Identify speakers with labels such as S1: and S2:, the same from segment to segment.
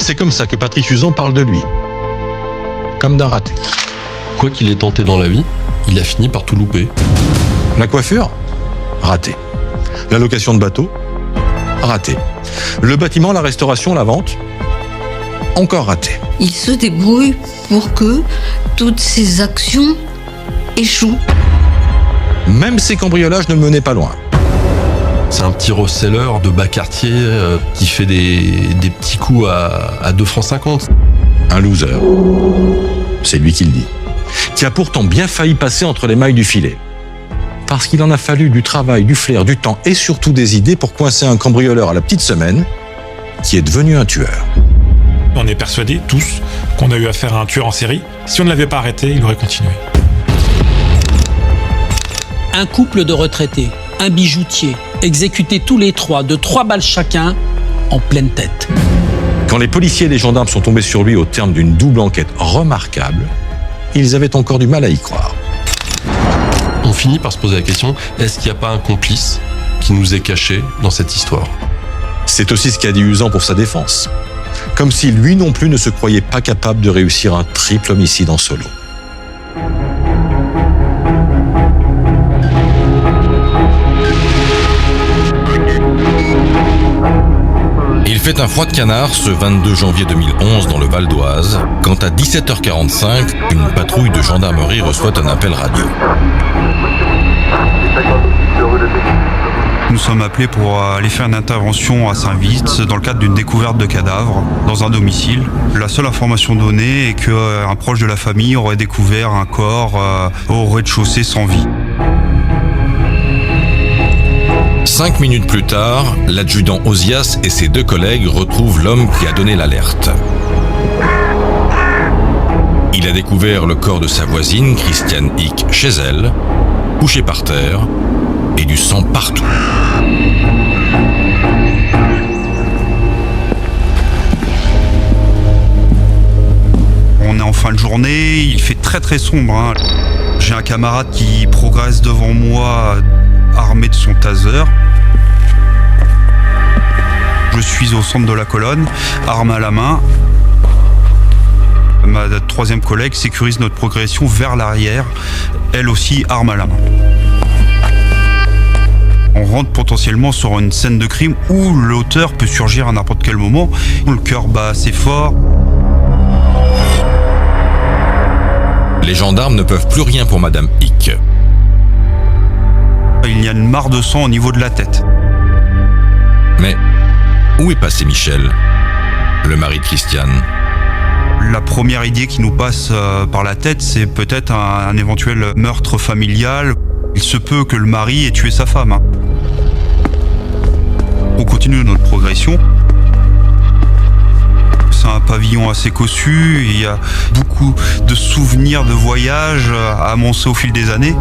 S1: C'est comme ça que Patrice Uzan parle de lui. Comme d'un raté.
S2: Quoi qu'il ait tenté dans la vie, il a fini par tout louper.
S1: La coiffure? Raté. La location de bateau? Raté. Le bâtiment, la restauration, la vente? Encore raté.
S3: Il se débrouille pour que toutes ses actions échouent.
S1: Même ces cambriolages ne le menaient pas loin.
S2: C'est un petit reseller de bas quartier qui fait des petits coups à 2,50 francs.
S1: Un loser. C'est lui qui le dit. Qui a pourtant bien failli passer entre les mailles du filet. Parce qu'il en a fallu du travail, du flair, du temps et surtout des idées pour coincer un cambrioleur à la petite semaine qui est devenu un tueur.
S4: On est persuadés, tous, qu'on a eu affaire à un tueur en série. Si on ne l'avait pas arrêté, il aurait continué.
S5: Un couple de retraités, un bijoutier, exécutés tous les trois de 3 balles chacun, en pleine tête.
S1: Quand les policiers et les gendarmes sont tombés sur lui au terme d'une double enquête remarquable, ils avaient encore du mal à y croire.
S2: On finit par se poser la question, est-ce qu'il n'y a pas un complice qui nous est caché dans cette histoire?
S1: C'est aussi ce qu'a dit Uzan pour sa défense. Comme si lui non plus ne se croyait pas capable de réussir un triple homicide en solo.
S6: Il fait un froid de canard ce 22 janvier 2011 dans le Val d'Oise, quand à 17h45, une patrouille de gendarmerie reçoit un appel radio.
S7: Nous sommes appelés pour aller faire une intervention à Saint-Vith dans le cadre d'une découverte de cadavres dans un domicile. La seule information donnée est qu'un proche de la famille aurait découvert un corps au rez-de-chaussée sans vie.
S6: 5 minutes plus tard, l'adjudant Ozias et ses 2 collègues retrouvent l'homme qui a donné l'alerte. Il a découvert le corps de sa voisine, Christiane Hick, chez elle, couché par terre, et du sang partout.
S7: On est en fin de journée, il fait très sombre. J'ai un camarade qui progresse devant moi, armé de son taser. Je suis au centre de la colonne, arme à la main. Ma 3e collègue sécurise notre progression vers l'arrière, elle aussi arme à la main. On rentre potentiellement sur une scène de crime où l'auteur peut surgir à n'importe quel moment. Le cœur bat assez fort.
S6: Les gendarmes ne peuvent plus rien pour Madame Hick.
S7: Il y a une mare de sang au niveau de la tête.
S6: Mais où est passé Michel, le mari de Christiane?
S7: La première idée qui nous passe par la tête, c'est peut-être un éventuel meurtre familial. Il se peut que le mari ait tué sa femme. On continue notre progression. C'est un pavillon assez cossu, il y a beaucoup de souvenirs de voyage amassés au fil des années.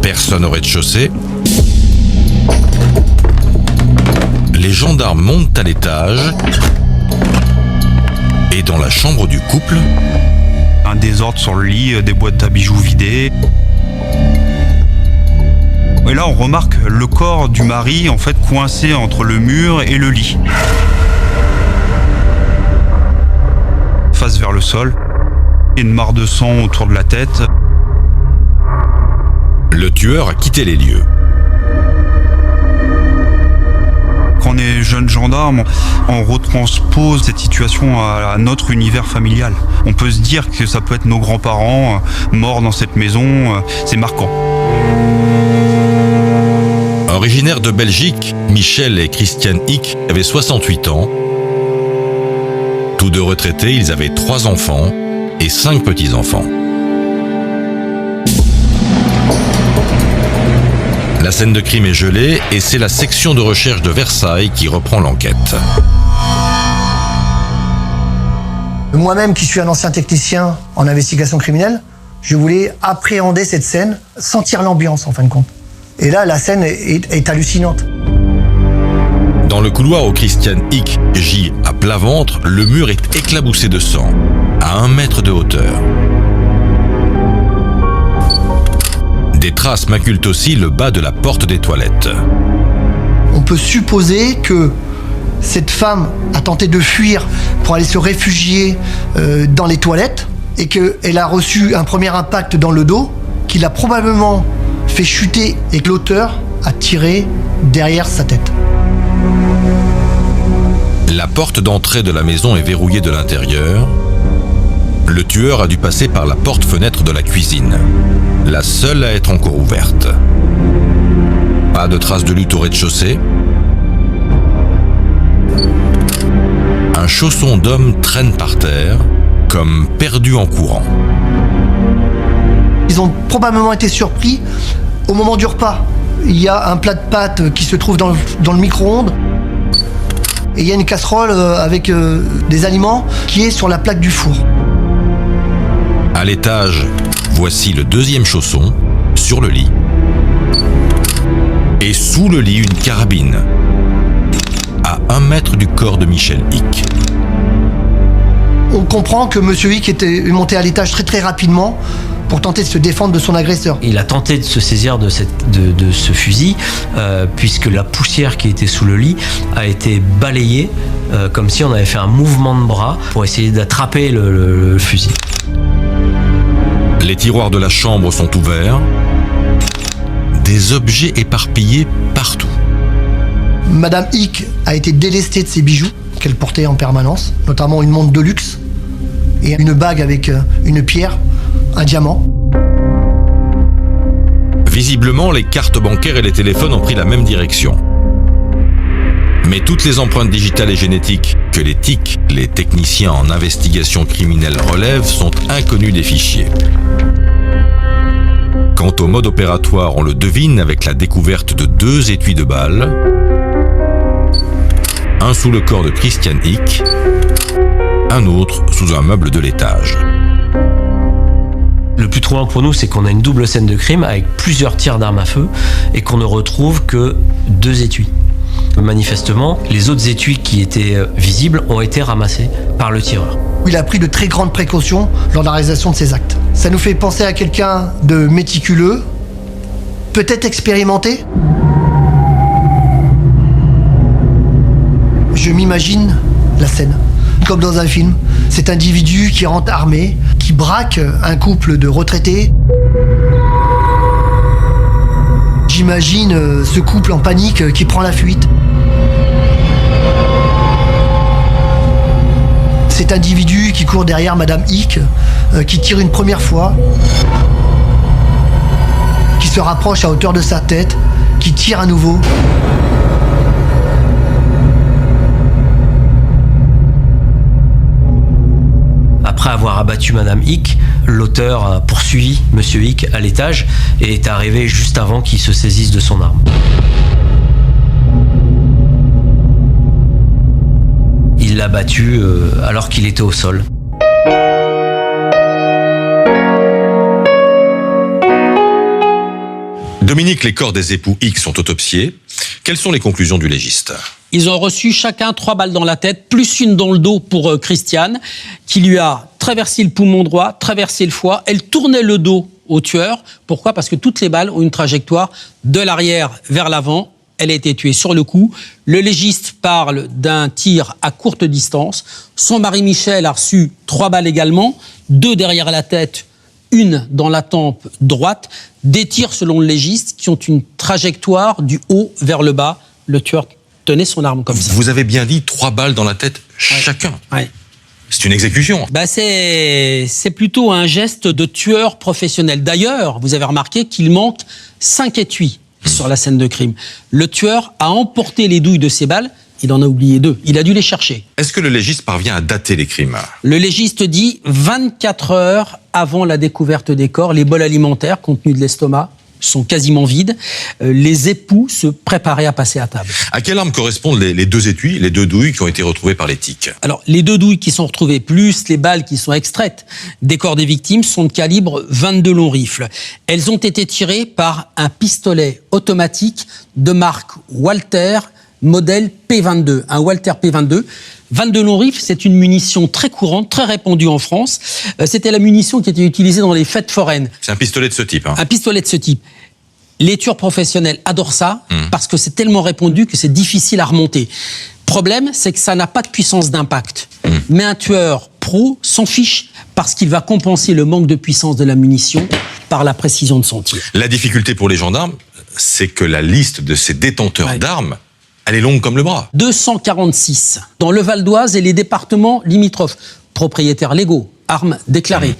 S6: Personne au rez-de-chaussée. Les gendarmes montent à l'étage et dans la chambre du couple,
S7: un désordre sur le lit, des boîtes à bijoux vidées. Et là, on remarque le corps du mari en fait coincé entre le mur et le lit. Face vers le sol, une mare de sang autour de la tête.
S6: Le tueur a quitté les lieux.
S7: Quand on est jeune gendarme, on retranspose cette situation à notre univers familial. On peut se dire que ça peut être nos grands-parents morts dans cette maison, c'est marquant.
S6: Originaires de Belgique, Michel et Christiane Hick avaient 68 ans. Tous 2 retraités, ils avaient 3 enfants et 5 petits-enfants. La scène de crime est gelée et c'est la section de recherche de Versailles qui reprend l'enquête.
S8: Moi-même, qui suis un ancien technicien en investigation criminelle, je voulais appréhender cette scène, sentir l'ambiance en fin de compte. Et là, la scène est hallucinante.
S6: Dans le couloir où Christiane Hick gît à plat ventre, le mur est éclaboussé de sang, à 1 mètre de hauteur. Des traces maculent aussi le bas de la porte des toilettes.
S8: On peut supposer que cette femme a tenté de fuir pour aller se réfugier dans les toilettes et qu'elle a reçu un premier impact dans le dos qui l'a probablement fait chuter et que l'auteur a tiré derrière sa tête.
S6: La porte d'entrée de la maison est verrouillée de l'intérieur. Le tueur a dû passer par la porte-fenêtre de la cuisine, la seule à être encore ouverte. Pas de traces de lutte au rez-de-chaussée. Un chausson d'homme traîne par terre, comme perdu en courant.
S8: Ils ont probablement été surpris au moment du repas. Il y a un plat de pâtes qui se trouve dans le micro-ondes. Et il y a une casserole avec des aliments qui est sur la plaque du four.
S6: À l'étage, voici le deuxième chausson, sur le lit. Et sous le lit, une carabine. À 1 mètre du corps de Michel Hick.
S8: On comprend que M. Hick était monté à l'étage très très rapidement pour tenter de se défendre de son agresseur.
S9: Il a tenté de se saisir de ce fusil, puisque la poussière qui était sous le lit a été balayée, comme si on avait fait un mouvement de bras pour essayer d'attraper le fusil.
S6: Les tiroirs de la chambre sont ouverts. Des objets éparpillés partout.
S8: Madame Hick a été délestée de ses bijoux qu'elle portait en permanence, notamment une montre de luxe et une bague avec une pierre, un diamant.
S6: Visiblement, les cartes bancaires et les téléphones ont pris la même direction. Mais toutes les empreintes digitales et génétiques que les TIC, les techniciens en investigation criminelle, relèvent sont inconnues des fichiers. Quant au mode opératoire, on le devine avec la découverte de 2 étuis de balles, un sous le corps de Christian Hick, un autre sous un meuble de l'étage.
S9: Le plus troublant pour nous, c'est qu'on a une double scène de crime avec plusieurs tirs d'armes à feu et qu'on ne retrouve que 2 étuis. Manifestement, les autres étuis qui étaient visibles ont été ramassés par le tireur.
S8: Il a pris de très grandes précautions lors de la réalisation de ses actes. Ça nous fait penser à quelqu'un de méticuleux, peut-être expérimenté. Je m'imagine la scène, comme dans un film. Cet individu qui rentre armé, qui braque un couple de retraités. J'imagine ce couple en panique qui prend la fuite. Cet individu qui court derrière Madame Hick, qui tire une première fois, qui se rapproche à hauteur de sa tête, qui tire à nouveau.
S9: Après avoir abattu Madame Hick, l'auteur a poursuivi Monsieur Hick à l'étage et est arrivé juste avant qu'il se saisisse de son arme. Il l'a battu alors qu'il était au sol.
S1: Dominique, les corps des époux Hick sont autopsiés. Quelles sont les conclusions du légiste ?
S5: Ils ont reçu chacun 3 balles dans la tête, plus une dans le dos pour Christiane, qui lui a traversé le poumon droit, traversé le foie. Elle tournait le dos au tueur. Pourquoi ? Parce que toutes les balles ont une trajectoire de l'arrière vers l'avant. Elle a été tuée sur le coup. Le légiste parle d'un tir à courte distance. Son mari Michel a reçu 3 balles également, 2 derrière la tête, 1 dans la tempe droite. Des tirs, selon le légiste, qui ont une trajectoire du haut vers le bas. Le tueur tenait son arme comme ça.
S1: Vous avez bien dit 3 balles dans la tête chacun.
S5: Ouais.
S1: C'est une exécution.
S5: C'est plutôt un geste de tueur professionnel. D'ailleurs, vous avez remarqué qu'il manque 5 étuis sur la scène de crime. Le tueur a emporté les douilles de ses balles, il en a oublié 2. Il a dû les chercher.
S1: Est-ce que le légiste parvient à dater les crimes ?
S5: Le légiste dit 24 heures avant la découverte des corps, les bols alimentaires contenus de l'estomac sont quasiment vides. Les époux se préparaient à passer à table.
S1: À quelle arme correspondent les 2 étuis, les 2 douilles qui ont été retrouvées par les TIC ?
S5: Alors, les 2 douilles qui sont retrouvées, plus les balles qui sont extraites des corps des victimes, sont de calibre 22 longs rifles. Elles ont été tirées par un pistolet automatique de marque Walter, modèle P22. Un Walter P22. 22 longs rifles, c'est une munition très courante, très répandue en France. C'était la munition qui était utilisée dans les fêtes foraines.
S1: C'est un pistolet de ce type.
S5: Un pistolet de ce type. Les tueurs professionnels adorent ça parce que c'est tellement répandu que c'est difficile à remonter. problème, c'est que ça n'a pas de puissance d'impact. Mais un tueur pro s'en fiche parce qu'il va compenser le manque de puissance de la munition par la précision de son tir.
S1: La difficulté pour les gendarmes, c'est que la liste de ces détenteurs d'armes, elle est longue comme le bras.
S5: 246 dans le Val d'Oise et les départements limitrophes. Propriétaires légaux, armes déclarées.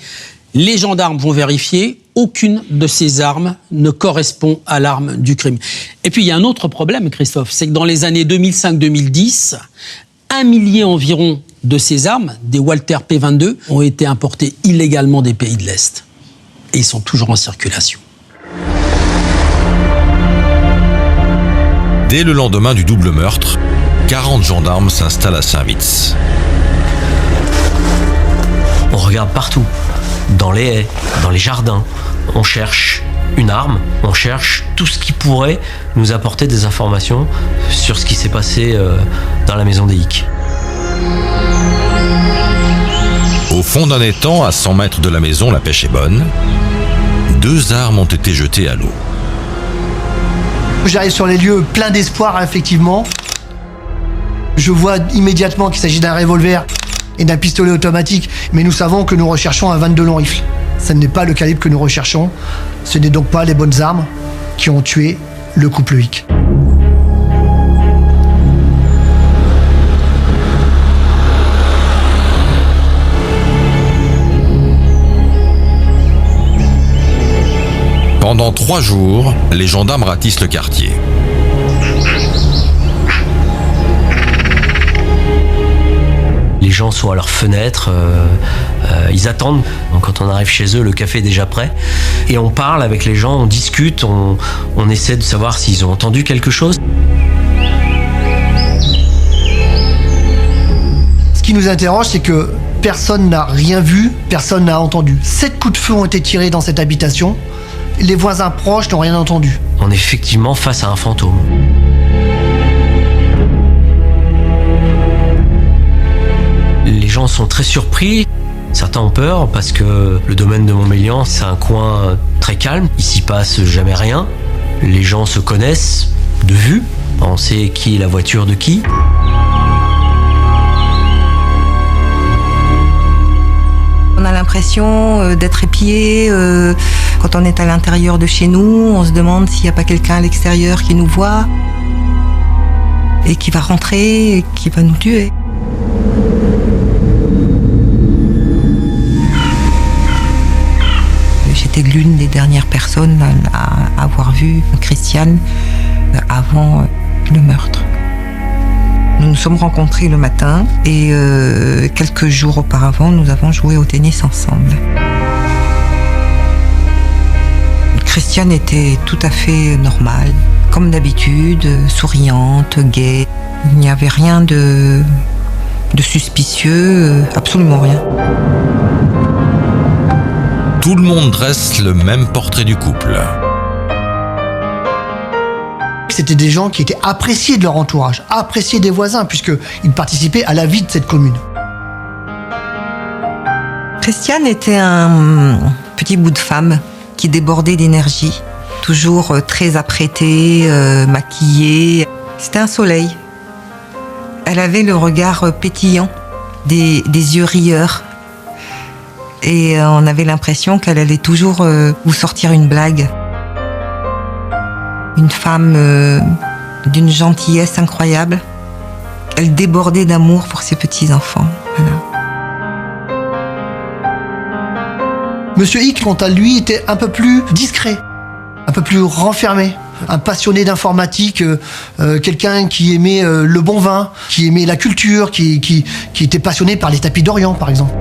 S5: Les gendarmes vont vérifier, aucune de ces armes ne correspond à l'arme du crime. Et puis il y a un autre problème, Christophe, c'est que dans les années 2005-2010, 1 millier environ de ces armes, des Walther P22, ont été importées illégalement des pays de l'Est. Et ils sont toujours en circulation.
S6: Dès le lendemain du double meurtre, 40 gendarmes s'installent à Saint-Witz.
S9: On regarde partout, dans les haies, dans les jardins. On cherche une arme, on cherche tout ce qui pourrait nous apporter des informations sur ce qui s'est passé dans la maison des Hic.
S6: Au fond d'un étang, à 100 mètres de la maison, la pêche est bonne. 2 armes ont été jetées à l'eau.
S8: J'arrive sur les lieux plein d'espoir, effectivement. Je vois immédiatement qu'il s'agit d'un revolver et d'un pistolet automatique, mais nous savons que nous recherchons un 22 long rifle. Ce n'est pas le calibre que nous recherchons. Ce n'est donc pas les bonnes armes qui ont tué le couple Hic.
S6: Pendant 3 jours, les gendarmes ratissent le quartier.
S9: Les gens sont à leurs fenêtres, ils attendent. Donc, quand on arrive chez eux, le café est déjà prêt. Et on parle avec les gens, on discute, on essaie de savoir s'ils ont entendu quelque chose.
S8: Ce qui nous interroge, c'est que personne n'a rien vu, personne n'a entendu. 7 coups de feu ont été tirés dans cette habitation. Les voisins proches n'ont rien entendu.
S9: On est effectivement face à un fantôme. Les gens sont très surpris. Certains ont peur parce que le domaine de Montmélian, c'est un coin très calme. Il s'y passe jamais rien. Les gens se connaissent de vue. On sait qui est la voiture de qui.
S10: On a l'impression d'être épié. Quand on est à l'intérieur de chez nous, on se demande s'il n'y a pas quelqu'un à l'extérieur qui nous voit et qui va rentrer et qui va nous tuer. J'étais l'une des dernières personnes à avoir vu Christiane avant le meurtre. Nous nous sommes rencontrés le matin et quelques jours auparavant, nous avons joué au tennis ensemble. Christiane était tout à fait normale, comme d'habitude, souriante, gaie. Il n'y avait rien de suspicieux, absolument rien.
S6: Tout le monde dresse le même portrait du couple.
S8: C'était des gens qui étaient appréciés de leur entourage, appréciés des voisins, puisqu'ils participaient à la vie de cette commune.
S10: Christiane était un petit bout de femme qui débordait d'énergie, toujours très apprêtée, maquillée. C'était un soleil. Elle avait le regard pétillant, des yeux rieurs. Et on avait l'impression qu'elle allait toujours vous sortir une blague. Une femme d'une gentillesse incroyable. Elle débordait d'amour pour ses petits-enfants. Voilà.
S8: Monsieur Hic, quant à lui, était un peu plus discret, un peu plus renfermé. Un passionné d'informatique, quelqu'un qui aimait le bon vin, qui aimait la culture, qui était passionné par les tapis d'Orient, par exemple.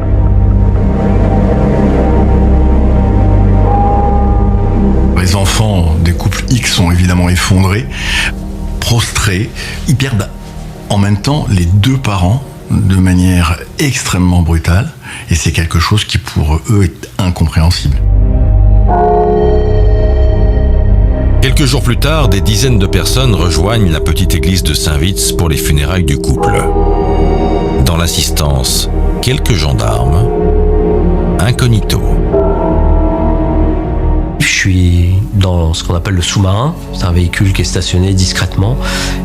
S11: Les enfants des couples X sont évidemment effondrés, prostrés. Ils perdent en même temps les 2 parents de manière extrêmement brutale. Et c'est quelque chose qui pour eux est incompréhensible.
S6: Quelques jours plus tard, des dizaines de personnes rejoignent la petite église de Saint-Witz pour les funérailles du couple. Dans l'assistance, quelques gendarmes, incognito.
S10: Je
S9: suis dans ce qu'on appelle le sous-marin. C'est un véhicule qui est stationné discrètement.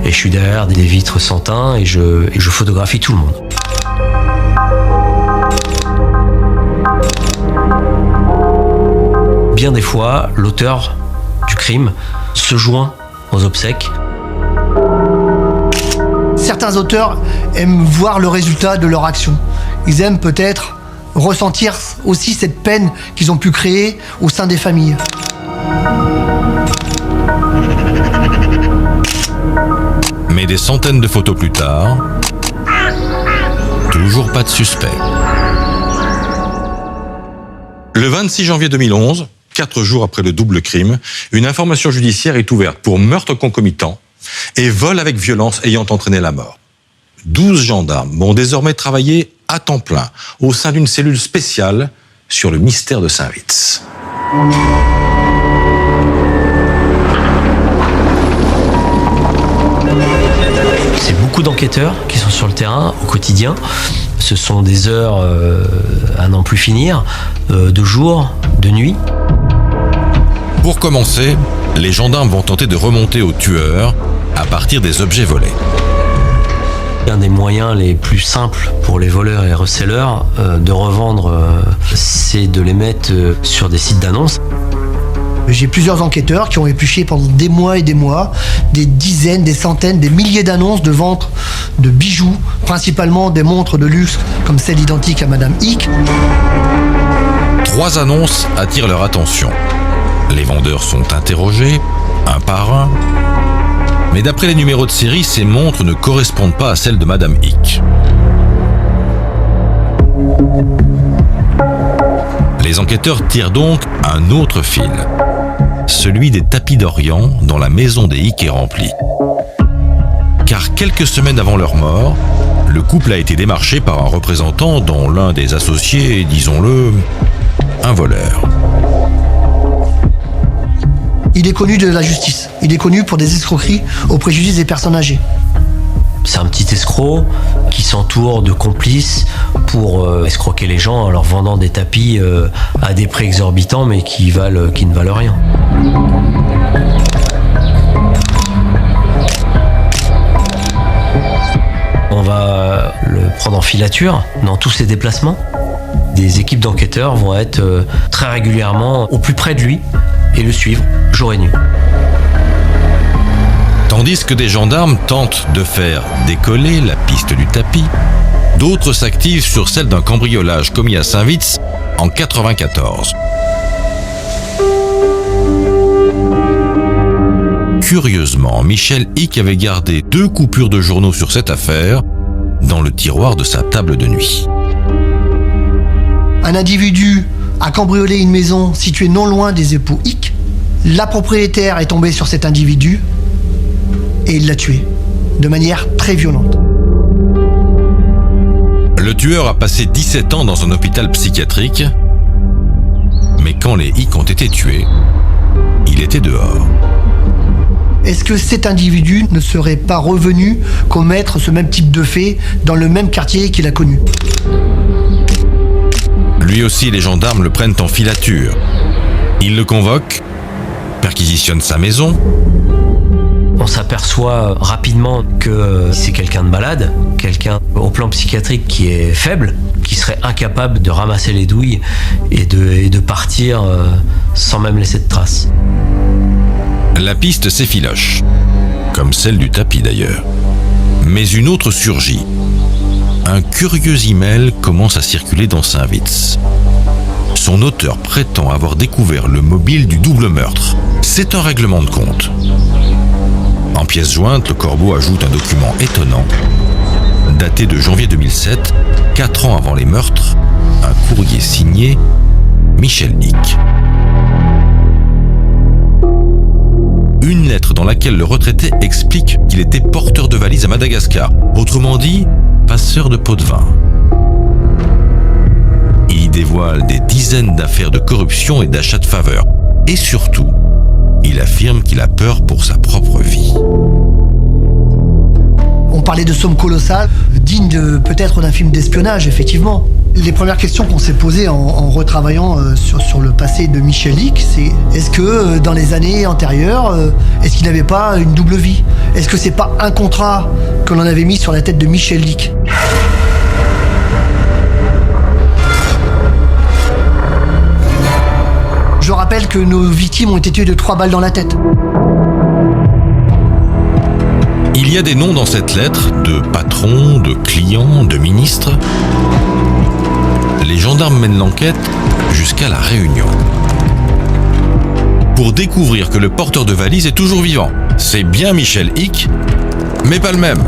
S9: Et je suis derrière des vitres sans teint et je photographie tout le monde. Bien des fois, l'auteur du crime se joint aux obsèques.
S8: Certains auteurs aiment voir le résultat de leur action. Ils aiment peut-être ressentir aussi cette peine qu'ils ont pu créer au sein des familles.
S6: Mais des centaines de photos plus tard, toujours pas de suspect.
S1: Le 26 janvier 2011, 4 jours après le double crime, une information judiciaire est ouverte pour meurtre concomitant et vol avec violence ayant entraîné la mort. 12 gendarmes vont désormais travailler à temps plein au sein d'une cellule spéciale sur le mystère de Saint-Vits.
S9: C'est beaucoup d'enquêteurs qui sont sur le terrain au quotidien. Ce sont des heures à n'en plus finir, de jour, de nuit.
S6: Pour commencer, les gendarmes vont tenter de remonter au tueur à partir des objets volés.
S9: Un des moyens les plus simples pour les voleurs et les receleurs de revendre, c'est de les mettre sur des sites d'annonces.
S8: J'ai plusieurs enquêteurs qui ont épluché pendant des mois et des mois des dizaines, des centaines, des milliers d'annonces de vente de bijoux, principalement des montres de luxe comme celle identique à Madame Hick.
S6: 3 annonces attirent leur attention. Les vendeurs sont interrogés, un par un. Mais d'après les numéros de série, ces montres ne correspondent pas à celles de Madame Hick. Les enquêteurs tirent donc un autre fil, celui des tapis d'Orient dont la maison des Hick est remplie. Car quelques semaines avant leur mort, le couple a été démarché par un représentant dont l'un des associés est, disons-le, un voleur.
S8: Il est connu de la justice. Il est connu pour des escroqueries au préjudice des personnes âgées.
S9: C'est un petit escroc qui s'entoure de complices pour escroquer les gens en leur vendant des tapis à des prix exorbitants mais qui ne valent rien. On va le prendre en filature dans tous ses déplacements. Des équipes d'enquêteurs vont être très régulièrement au plus près de lui et le suivre jour et nuit.
S6: Tandis que des gendarmes tentent de faire décoller la piste du tapis, d'autres s'activent sur celle d'un cambriolage commis à Saint-Vits en 1994. Curieusement, Michel Hick avait gardé 2 coupures de journaux sur cette affaire dans le tiroir de sa table de nuit.
S8: Un individu a cambriolé une maison située non loin des époux Hick. La propriétaire est tombée sur cet individu et il l'a tué de manière très violente.
S6: Le tueur a passé 17 ans dans un hôpital psychiatrique, mais quand les Hick ont été tués, il était dehors.
S8: Est-ce que cet individu ne serait pas revenu commettre ce même type de fait dans le même quartier qu'il a connu ?
S6: Lui aussi, les gendarmes le prennent en filature. Ils le convoquent, perquisitionnent sa maison.
S9: On s'aperçoit rapidement que c'est quelqu'un de malade, quelqu'un au plan psychiatrique qui est faible, qui serait incapable de ramasser les douilles et de partir sans même laisser de traces.
S6: La piste s'effiloche, comme celle du tapis d'ailleurs. Mais une autre surgit. Un curieux email commence à circuler dans Saint-Vits. Son auteur prétend avoir découvert le mobile du double meurtre. C'est un règlement de compte. En pièce jointe, le Corbeau ajoute un document étonnant, daté de janvier 2007, 4 ans avant les meurtres, un courrier signé Michel Hick. Une lettre dans laquelle le retraité explique qu'il était porteur de valise à Madagascar, autrement dit, passeur de pots de vin. Il y dévoile des dizaines d'affaires de corruption et d'achats de faveurs. Et surtout, il affirme qu'il a peur pour sa propre vie.
S8: On parlait de sommes colossales, dignes peut-être d'un film d'espionnage, effectivement. Les premières questions qu'on s'est posées en retravaillant sur le passé de Michel Ick, c'est est-ce que dans les années antérieures, est-ce qu'il n'avait pas une double vie? Est-ce que c'est pas un contrat que l'on avait mis sur la tête de Michel Ick? Je rappelle que nos victimes ont été tuées de 3 balles dans la tête.
S6: Il y a des noms dans cette lettre de patrons, de clients, de ministres. Les gendarmes mènent l'enquête jusqu'à la Réunion pour découvrir que le porteur de valise est toujours vivant. C'est bien Michel Ick, mais pas le même.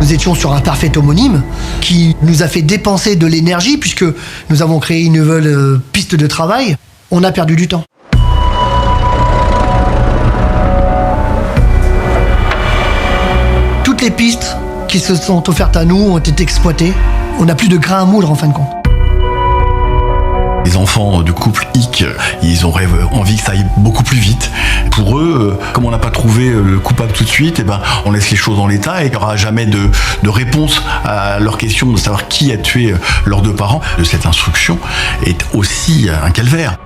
S8: Nous étions sur un parfait homonyme qui nous a fait dépenser de l'énergie puisque nous avons créé une nouvelle piste de travail. On a perdu du temps. Toutes les pistes qui se sont offertes à nous ont été exploitées. On n'a plus de grain à moudre en fin de compte.
S11: Les enfants du couple Ick, ils auraient envie que ça aille beaucoup plus vite. Pour eux, comme on n'a pas trouvé le coupable tout de suite, on laisse les choses en l'état et il n'y aura jamais de réponse à leur question de savoir qui a tué leurs 2 parents. Cette instruction est aussi un calvaire.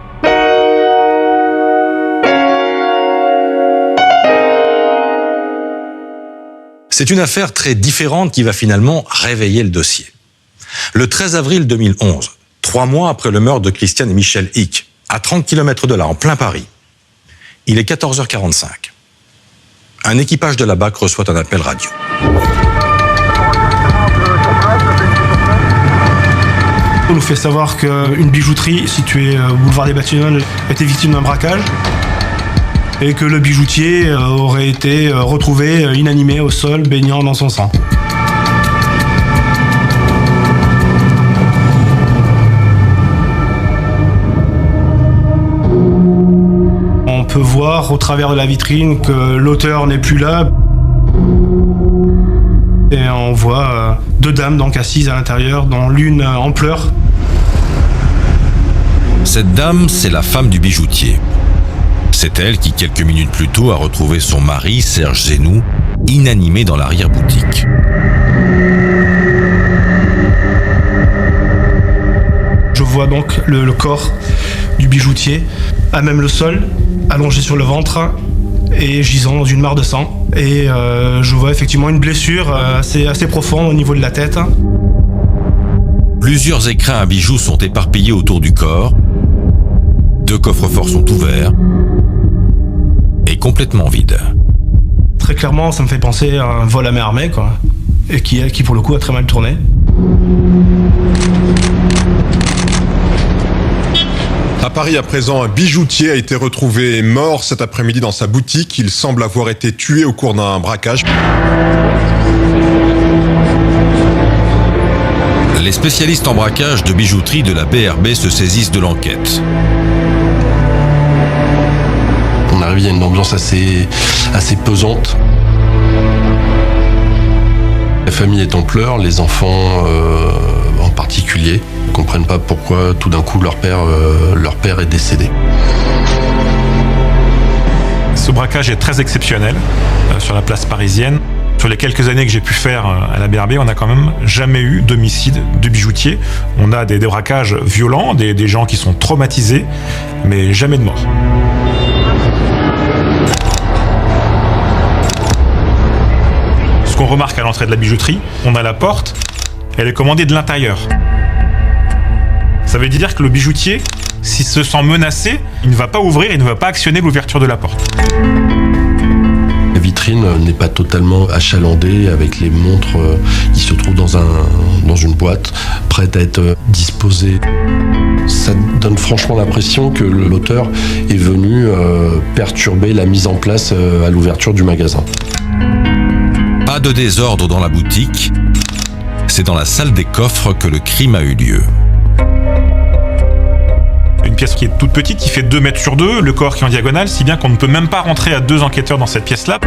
S1: C'est une affaire très différente qui va finalement réveiller le dossier. Le 13 avril 2011, 3 mois après le meurtre de Christiane et Michel Ick, à 30 km de là, en plein Paris, il est 14h45. Un équipage de la BAC reçoit un appel radio.
S12: On nous fait savoir qu'une bijouterie située au boulevard des Batignolles était victime d'un braquage et que le bijoutier aurait été retrouvé inanimé au sol, baignant dans son sang. On peut voir au travers de la vitrine que l'auteur n'est plus là. Et on voit 2 dames donc assises à l'intérieur, dont l'une en pleurs.
S6: Cette dame, c'est la femme du bijoutier. C'est elle qui, quelques minutes plus tôt, a retrouvé son mari, Serge Zénou, inanimé dans l'arrière-boutique.
S12: Je vois donc le corps du bijoutier, à même le sol, allongé sur le ventre et gisant dans une mare de sang. Et je vois effectivement une blessure assez profonde au niveau de la tête.
S6: Plusieurs écrins à bijoux sont éparpillés autour du corps. 2 coffres-forts sont ouverts et complètement vides.
S12: Très clairement, ça me fait penser à un vol à main armée, quoi, et qui pour le coup a très mal tourné.
S13: À Paris, à présent, un bijoutier a été retrouvé mort cet après-midi dans sa boutique. Il semble avoir été tué au cours d'un braquage.
S6: Les spécialistes en braquage de bijouterie de la BRB se saisissent de l'enquête.
S2: On arrive, il y a une ambiance assez pesante. La famille est en pleurs, les enfants en particulier ne comprennent pas pourquoi tout d'un coup leur père est décédé.
S4: Ce braquage est très exceptionnel sur la place parisienne. Sur les quelques années que j'ai pu faire à la BRB, on n'a quand même jamais eu d'homicide de bijoutier. On a des braquages violents, des gens qui sont traumatisés, mais jamais de mort. Ce qu'on remarque à l'entrée de la bijouterie, on a la porte, elle est commandée de l'intérieur. Ça veut dire que le bijoutier, s'il se sent menacé, il ne va pas ouvrir, il ne va pas actionner l'ouverture de la porte.
S2: La vitrine n'est pas totalement achalandée avec les montres qui se trouvent dans une boîte, prêtes à être disposées. Ça donne franchement l'impression que l'auteur est venu perturber la mise en place à l'ouverture du magasin.
S6: Pas de désordre dans la boutique. C'est dans la salle des coffres que le crime a eu lieu.
S4: Une pièce qui est toute petite, qui fait 2 mètres sur 2, le corps qui est en diagonale, si bien qu'on ne peut même pas rentrer à 2 enquêteurs dans cette pièce-là.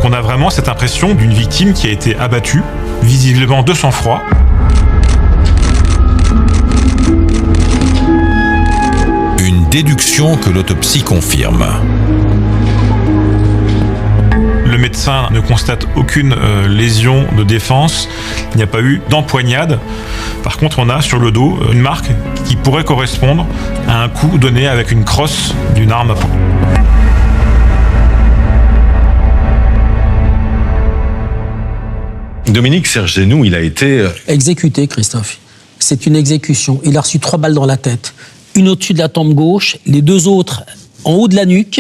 S4: Qu'on a vraiment cette impression d'une victime qui a été abattue, visiblement de sang-froid.
S6: Une déduction que l'autopsie confirme.
S4: Le médecin ne constate aucune lésion de défense. Il n'y a pas eu d'empoignade. Par contre, on a sur le dos une marque qui pourrait correspondre à un coup donné avec une crosse d'une arme à feu.
S1: Dominique, Serge Zenou, il a été...
S5: Exécuté, Christophe. C'est une exécution. Il a reçu 3 balles dans la tête. Une au-dessus de la tempe gauche, les 2 autres en haut de la nuque,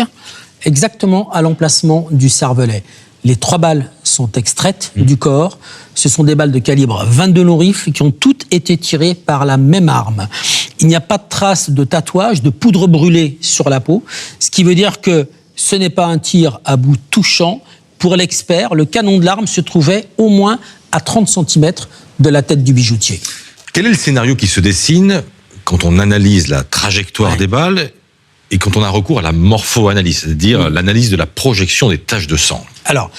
S5: exactement à l'emplacement du cervelet. Les 3 balles sont extraites du corps. Ce sont des balles de calibre 22 long rifle qui ont toutes été tirées par la même arme. Il n'y a pas de trace de tatouage, de poudre brûlée sur la peau, ce qui veut dire que ce n'est pas un tir à bout touchant. Pour l'expert, le canon de l'arme se trouvait au moins à 30 cm de la tête du bijoutier.
S1: Quel est le scénario qui se dessine quand on analyse la trajectoire des balles et quand on a recours à la morpho-analyse, c'est-à-dire l'analyse de la projection des taches de sang?
S5: Alors,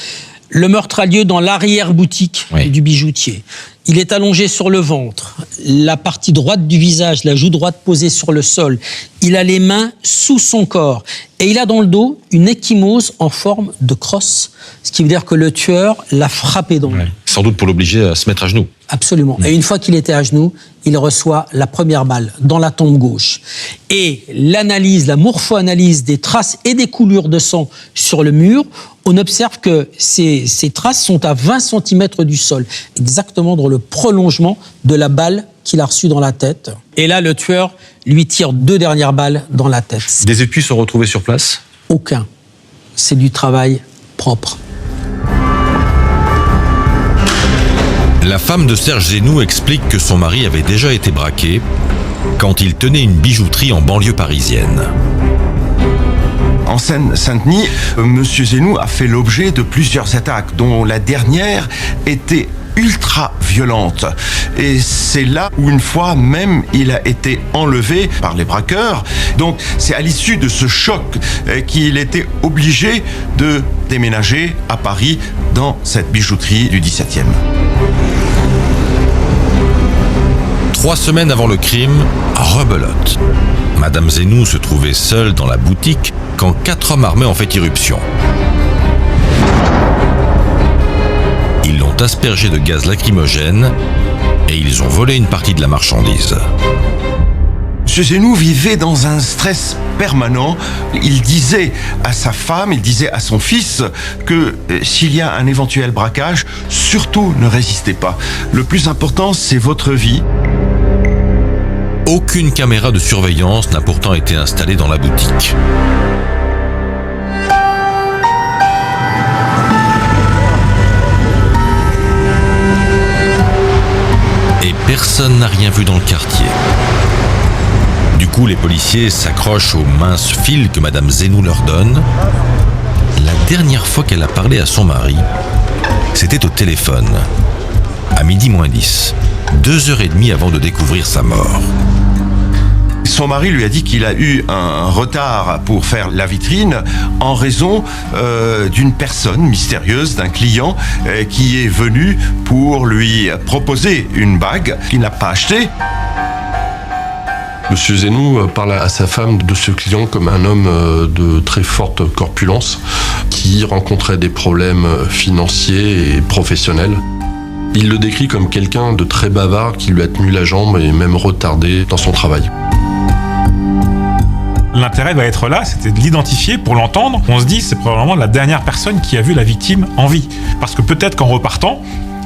S5: le meurtre a lieu dans l'arrière-boutique du bijoutier. Il est allongé sur le ventre, la partie droite du visage, la joue droite posée sur le sol. Il a les mains sous son corps et il a dans le dos une ecchymose en forme de crosse, ce qui veut dire que le tueur l'a frappé dans le dos.
S1: Sans doute pour l'obliger à se mettre à genoux.
S5: Absolument. Et une fois qu'il était à genoux, il reçoit la première balle dans la tempe gauche. Et l'analyse, la morpho-analyse des traces et des coulures de sang sur le mur, on observe que ces traces sont à 20 cm du sol, exactement dans le prolongement de la balle qu'il a reçue dans la tête. Et là, le tueur lui tire 2 dernières balles dans la tête.
S1: Des étuis sont retrouvés sur place?
S5: Aucun. C'est du travail propre.
S6: La femme de Serge Zenou explique que son mari avait déjà été braqué quand il tenait une bijouterie en banlieue parisienne.
S14: En Seine-Saint-Denis, M. Zenou a fait l'objet de plusieurs attaques, dont la dernière était ultra violente. Et c'est là où une fois même il a été enlevé par les braqueurs. Donc c'est à l'issue de ce choc qu'il était obligé de déménager à Paris dans cette bijouterie du 17e.
S6: 3 semaines avant le crime, rebelote. Madame Zenou se trouvait seule dans la boutique quand 4 hommes armés ont fait irruption. Ils l'ont aspergé de gaz lacrymogène et ils ont volé une partie de la marchandise.
S14: M. Zenou vivait dans un stress permanent. Il disait à sa femme, il disait à son fils que s'il y a un éventuel braquage, surtout ne résistez pas. Le plus important, c'est votre vie.
S6: Aucune caméra de surveillance n'a pourtant été installée dans la boutique. Et personne n'a rien vu dans le quartier. Du coup, les policiers s'accrochent aux minces fils que Madame Zenou leur donne. La dernière fois qu'elle a parlé à son mari, c'était au téléphone, à 12:10, 2h30 avant de découvrir sa mort.
S14: Son mari lui a dit qu'il a eu un retard pour faire la vitrine en raison d'une personne mystérieuse, d'un client qui est venu pour lui proposer une bague qu'il n'a pas achetée.
S2: Monsieur Zenou parle à sa femme de ce client comme un homme de très forte corpulence qui rencontrait des problèmes financiers et professionnels. Il le décrit comme quelqu'un de très bavard qui lui a tenu la jambe et même retardé dans son travail.
S4: L'intérêt va être là, c'était de l'identifier pour l'entendre. On se dit, c'est probablement la dernière personne qui a vu la victime en vie. Parce que peut-être qu'en repartant,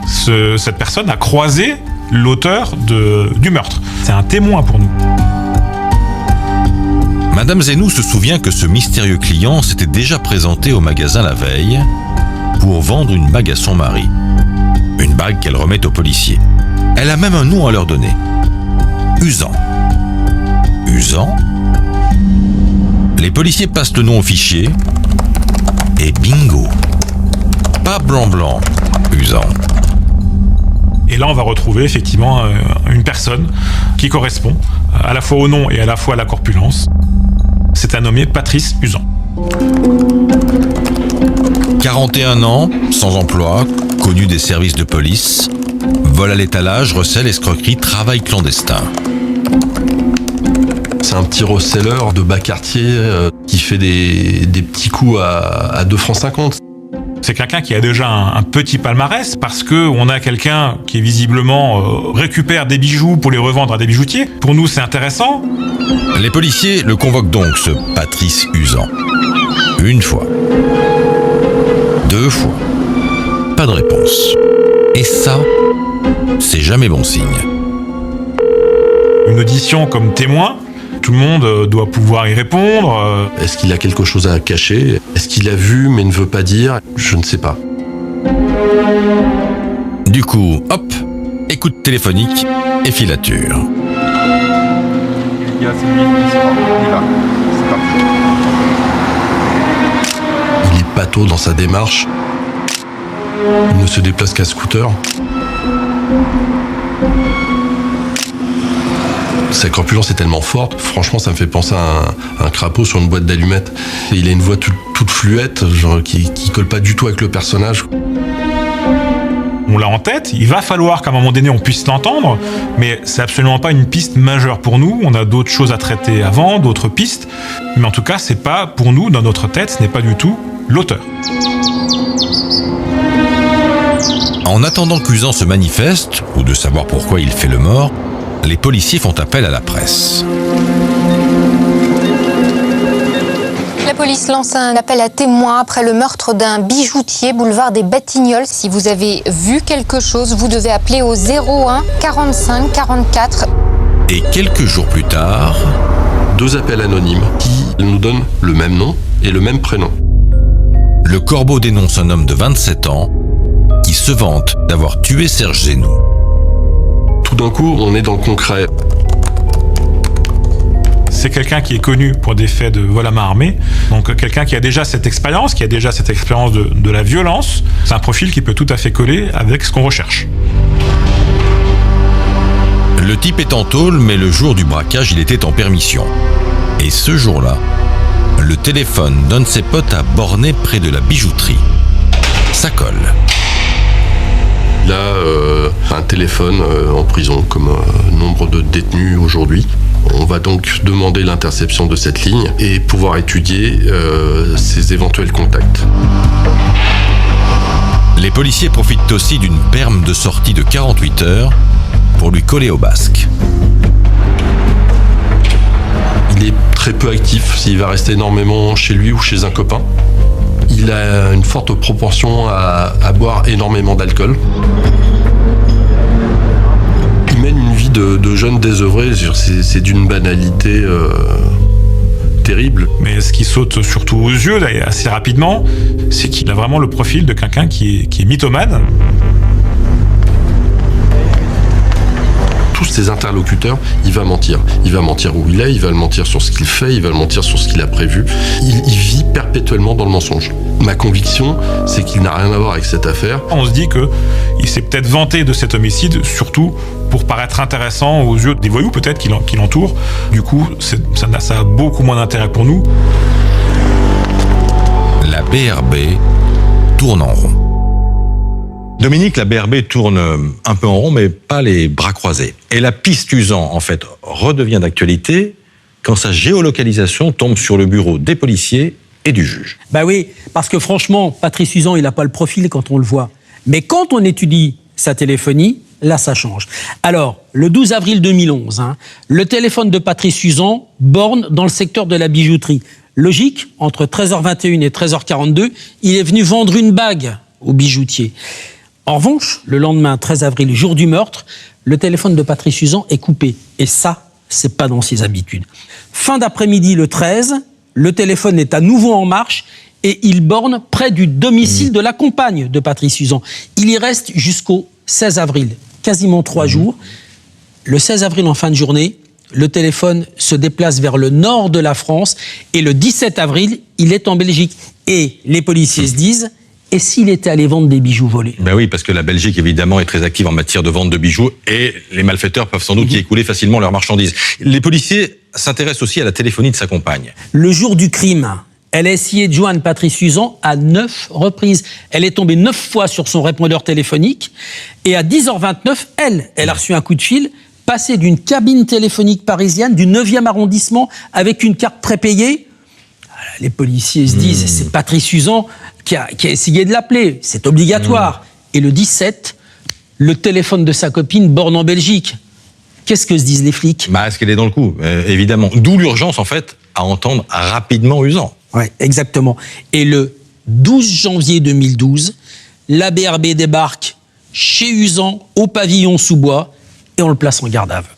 S4: cette personne a croisé l'auteur du meurtre. C'est un témoin pour nous.
S6: Madame Zenou se souvient que ce mystérieux client s'était déjà présenté au magasin la veille pour vendre une bague à son mari. Une bague qu'elle remet aux policiers. Elle a même un nom à leur donner. Usan. Usan ? Les policiers passent le nom au fichier et bingo. Pas blanc-blanc, Usan.
S4: Et là, on va retrouver effectivement une personne qui correspond à la fois au nom et à la fois à la corpulence. C'est un nommé Patrice Usan.
S6: 41 ans, sans emploi, connu des services de police, vol à l'étalage, recel, escroquerie, travail clandestin.
S2: C'est un petit receleur de bas quartier qui fait des petits coups à 2,50 francs.
S4: C'est quelqu'un qui a déjà un petit palmarès parce que on a quelqu'un qui visiblement récupère des bijoux pour les revendre à des bijoutiers. Pour nous, c'est intéressant.
S6: Les policiers le convoquent donc, ce Patrice Usan. Une fois. 2 fois. Pas de réponse. Et ça, c'est jamais bon signe.
S4: Une audition comme témoin, tout le monde doit pouvoir y répondre.
S2: Est-ce qu'il a quelque chose à cacher? Est-ce qu'il a vu mais ne veut pas dire? Je ne sais pas.
S6: Du coup, hop, écoute téléphonique et filature.
S2: Il est pâteau dans sa démarche. Il ne se déplace qu'à scooter. Sa corpulence est tellement forte, franchement ça me fait penser à un crapaud sur une boîte d'allumettes. Et il a une voix toute fluette, genre qui colle pas du tout avec le personnage.
S4: On l'a en tête, il va falloir qu'à un moment donné on puisse l'entendre, mais c'est absolument pas une piste majeure pour nous. On a d'autres choses à traiter avant, d'autres pistes, mais en tout cas c'est pas pour nous, dans notre tête, ce n'est pas du tout l'auteur.
S6: En attendant qu'Usan se manifeste, ou de savoir pourquoi il fait le mort, les policiers font appel à la presse.
S15: La police lance un appel à témoins après le meurtre d'un bijoutier boulevard des Batignolles. Si vous avez vu quelque chose, vous devez appeler au 01 45 44.
S6: Et quelques jours plus tard...
S2: 2 appels anonymes qui nous donnent le même nom et le même prénom.
S6: Le Corbeau dénonce un homme de 27 ans qui se vante d'avoir tué Serge Zénou.
S2: Tout d'un coup, on est dans le concret.
S4: C'est quelqu'un qui est connu pour des faits de vol à main armée, donc quelqu'un qui a déjà cette expérience, de la violence. C'est un profil qui peut tout à fait coller avec ce qu'on recherche.
S6: Le type est en tôle, mais le jour du braquage, il était en permission. Et ce jour-là, le téléphone d'un de ses potes a borné près de la bijouterie. Ça colle.
S2: Il a un téléphone en prison, comme nombre de détenus aujourd'hui. On va donc demander l'interception de cette ligne et pouvoir étudier ses éventuels contacts.
S6: Les policiers profitent aussi d'une perme de sortie de 48 heures pour lui coller au basque.
S2: Il est très peu actif, s'il va rester énormément chez lui ou chez un copain. Il a une forte propension à boire énormément d'alcool. Il mène une vie de jeune désœuvré, c'est d'une banalité terrible.
S4: Mais ce qui saute surtout aux yeux, là, assez rapidement, c'est qu'il a vraiment le profil de quelqu'un qui est mythomane.
S2: Tous ses interlocuteurs, il va mentir. Il va mentir où il est, il va le mentir sur ce qu'il fait, il va le mentir sur ce qu'il a prévu. Il vit perpétuellement dans le mensonge. Ma conviction, c'est qu'il n'a rien à voir avec cette affaire.
S4: On se dit qu'il s'est peut-être vanté de cet homicide, surtout pour paraître intéressant aux yeux des voyous peut-être qui l'entourent. Du coup, ça a beaucoup moins d'intérêt pour nous.
S6: La BRB tourne en rond.
S1: Dominique, la BRB tourne un peu en rond, mais pas les bras croisés. Et la piste Usan, en fait, redevient d'actualité quand sa géolocalisation tombe sur le bureau des policiers et du juge.
S5: Bah oui, parce que franchement, Patrice Usan, il n'a pas le profil quand on le voit. Mais quand on étudie sa téléphonie, là, ça change. Alors, le 12 avril 2011, le téléphone de Patrice Usan borne dans le secteur de la bijouterie. Logique, entre 13h21 et 13h42, il est venu vendre une bague au bijoutier. En revanche, le lendemain, 13 avril, jour du meurtre, le téléphone de Patrice Usan est coupé. Et ça, c'est pas dans ses habitudes. Fin d'après-midi, le 13, le téléphone est à nouveau en marche et il borne près du domicile de la compagne de Patrice Usan. Il y reste jusqu'au 16 avril, quasiment 3 jours. Le 16 avril, en fin de journée, le téléphone se déplace vers le nord de la France et le 17 avril, il est en Belgique. Et les policiers se disent... Et s'il était allé vendre des bijoux volés?
S1: Ben oui, parce que la Belgique, évidemment, est très active en matière de vente de bijoux et les malfaiteurs peuvent sans doute y écouler facilement leurs marchandises. Les policiers s'intéressent aussi à la téléphonie de sa compagne.
S5: Le jour du crime, elle a essayé de joindre Patrice Usan à 9 reprises. Elle est tombée 9 fois sur son répondeur téléphonique et à 10h29, elle a reçu un coup de fil passé d'une cabine téléphonique parisienne du 9e arrondissement avec une carte prépayée. Les policiers se disent, c'est Patrice Usan, qui a essayé de l'appeler. C'est obligatoire. Et le 17, le téléphone de sa copine borne en Belgique. Qu'est-ce que se disent les flics ?
S1: Est-ce qu'elle est dans le coup, évidemment. D'où l'urgence, en fait, à entendre rapidement Usan.
S5: Oui, exactement. Et le 12 janvier 2012, la BRB débarque chez Usan, au pavillon sous bois, et on le place en garde à vue.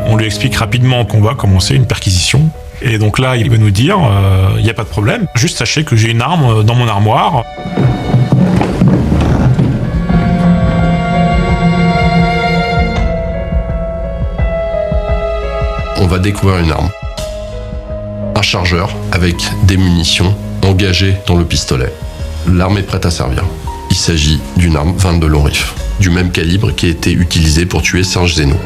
S4: On lui explique rapidement qu'on va commencer une perquisition. Et donc là, il va nous dire, il n'y a pas de problème, juste sachez que j'ai une arme dans mon armoire.
S2: On va découvrir une arme. Un chargeur avec des munitions engagées dans le pistolet. L'arme est prête à servir. Il s'agit d'une arme 22 long rifle, du même calibre qui a été utilisée pour tuer Serge Zenou.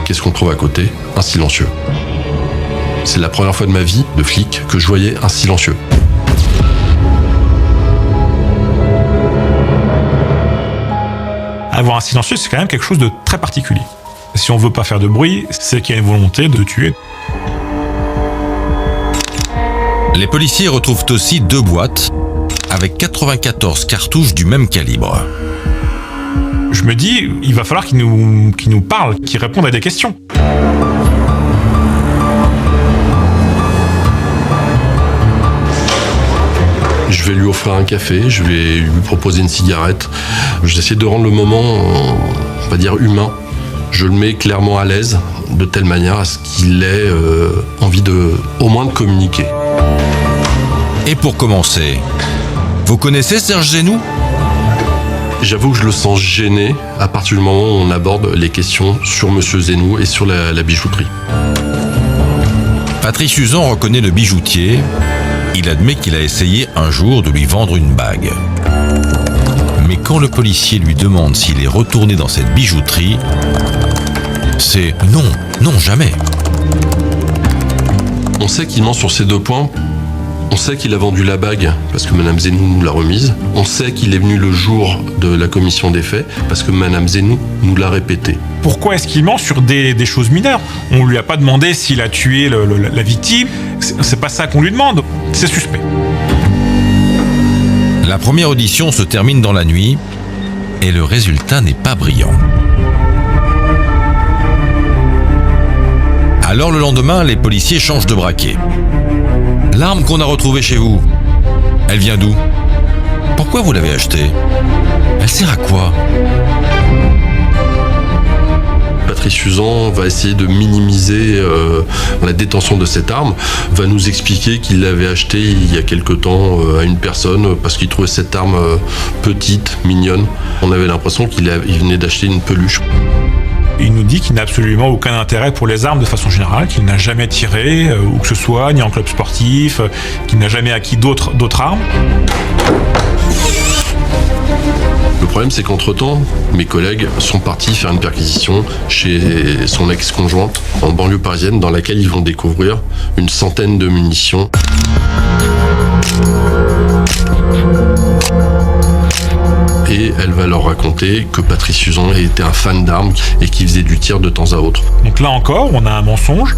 S2: Qu'est-ce qu'on trouve à côté ? Un silencieux. C'est la première fois de ma vie de flic que je voyais un silencieux.
S4: Avoir un silencieux, c'est quand même quelque chose de très particulier. Si on veut pas faire de bruit, c'est qu'il y a une volonté de tuer.
S6: Les policiers retrouvent aussi 2 boîtes avec 94 cartouches du même calibre.
S4: Je me dis, il va falloir qu'il nous parle, qu'il réponde à des questions.
S2: Je vais lui offrir un café, je vais lui proposer une cigarette. J'essaie de rendre le moment, on va dire, humain. Je le mets clairement à l'aise, de telle manière à ce qu'il ait envie au moins de communiquer.
S6: Et pour commencer, vous connaissez Serge Zenou ?
S2: J'avoue que je le sens gêné à partir du moment où on aborde les questions sur Monsieur Zenou et sur la bijouterie.
S6: Patrice Usan reconnaît le bijoutier. Il admet qu'il a essayé un jour de lui vendre une bague. Mais quand le policier lui demande s'il est retourné dans cette bijouterie, c'est non, jamais.
S2: On sait qu'il ment sur ces 2 points. On sait qu'il a vendu la bague parce que Madame Zenou nous l'a remise. On sait qu'il est venu le jour de la commission des faits parce que Madame Zenou nous l'a répété.
S4: Pourquoi est-ce qu'il ment sur des choses mineures ? On lui a pas demandé s'il a tué la victime. C'est pas ça qu'on lui demande. C'est suspect.
S6: La première audition se termine dans la nuit et le résultat n'est pas brillant. Alors le lendemain, les policiers changent de braquet. L'arme qu'on a retrouvée chez vous, elle vient d'où ? Pourquoi vous l'avez achetée ? Elle sert à quoi ?
S2: Patrice Usan va essayer de minimiser la détention de cette arme, va nous expliquer qu'il l'avait achetée il y a quelque temps à une personne parce qu'il trouvait cette arme petite, mignonne. On avait l'impression qu'il venait d'acheter une peluche.
S4: Il nous dit qu'il n'a absolument aucun intérêt pour les armes de façon générale, qu'il n'a jamais tiré, où que ce soit, ni en club sportif, qu'il n'a jamais acquis d'autres armes.
S2: Le problème, c'est qu'entre-temps, mes collègues sont partis faire une perquisition chez son ex-conjointe en banlieue parisienne dans laquelle ils vont découvrir une centaine de munitions. Et elle va leur raconter que Patrice Usan était un fan d'armes et qu'il faisait du tir de temps à autre.
S4: Donc là encore, on a un mensonge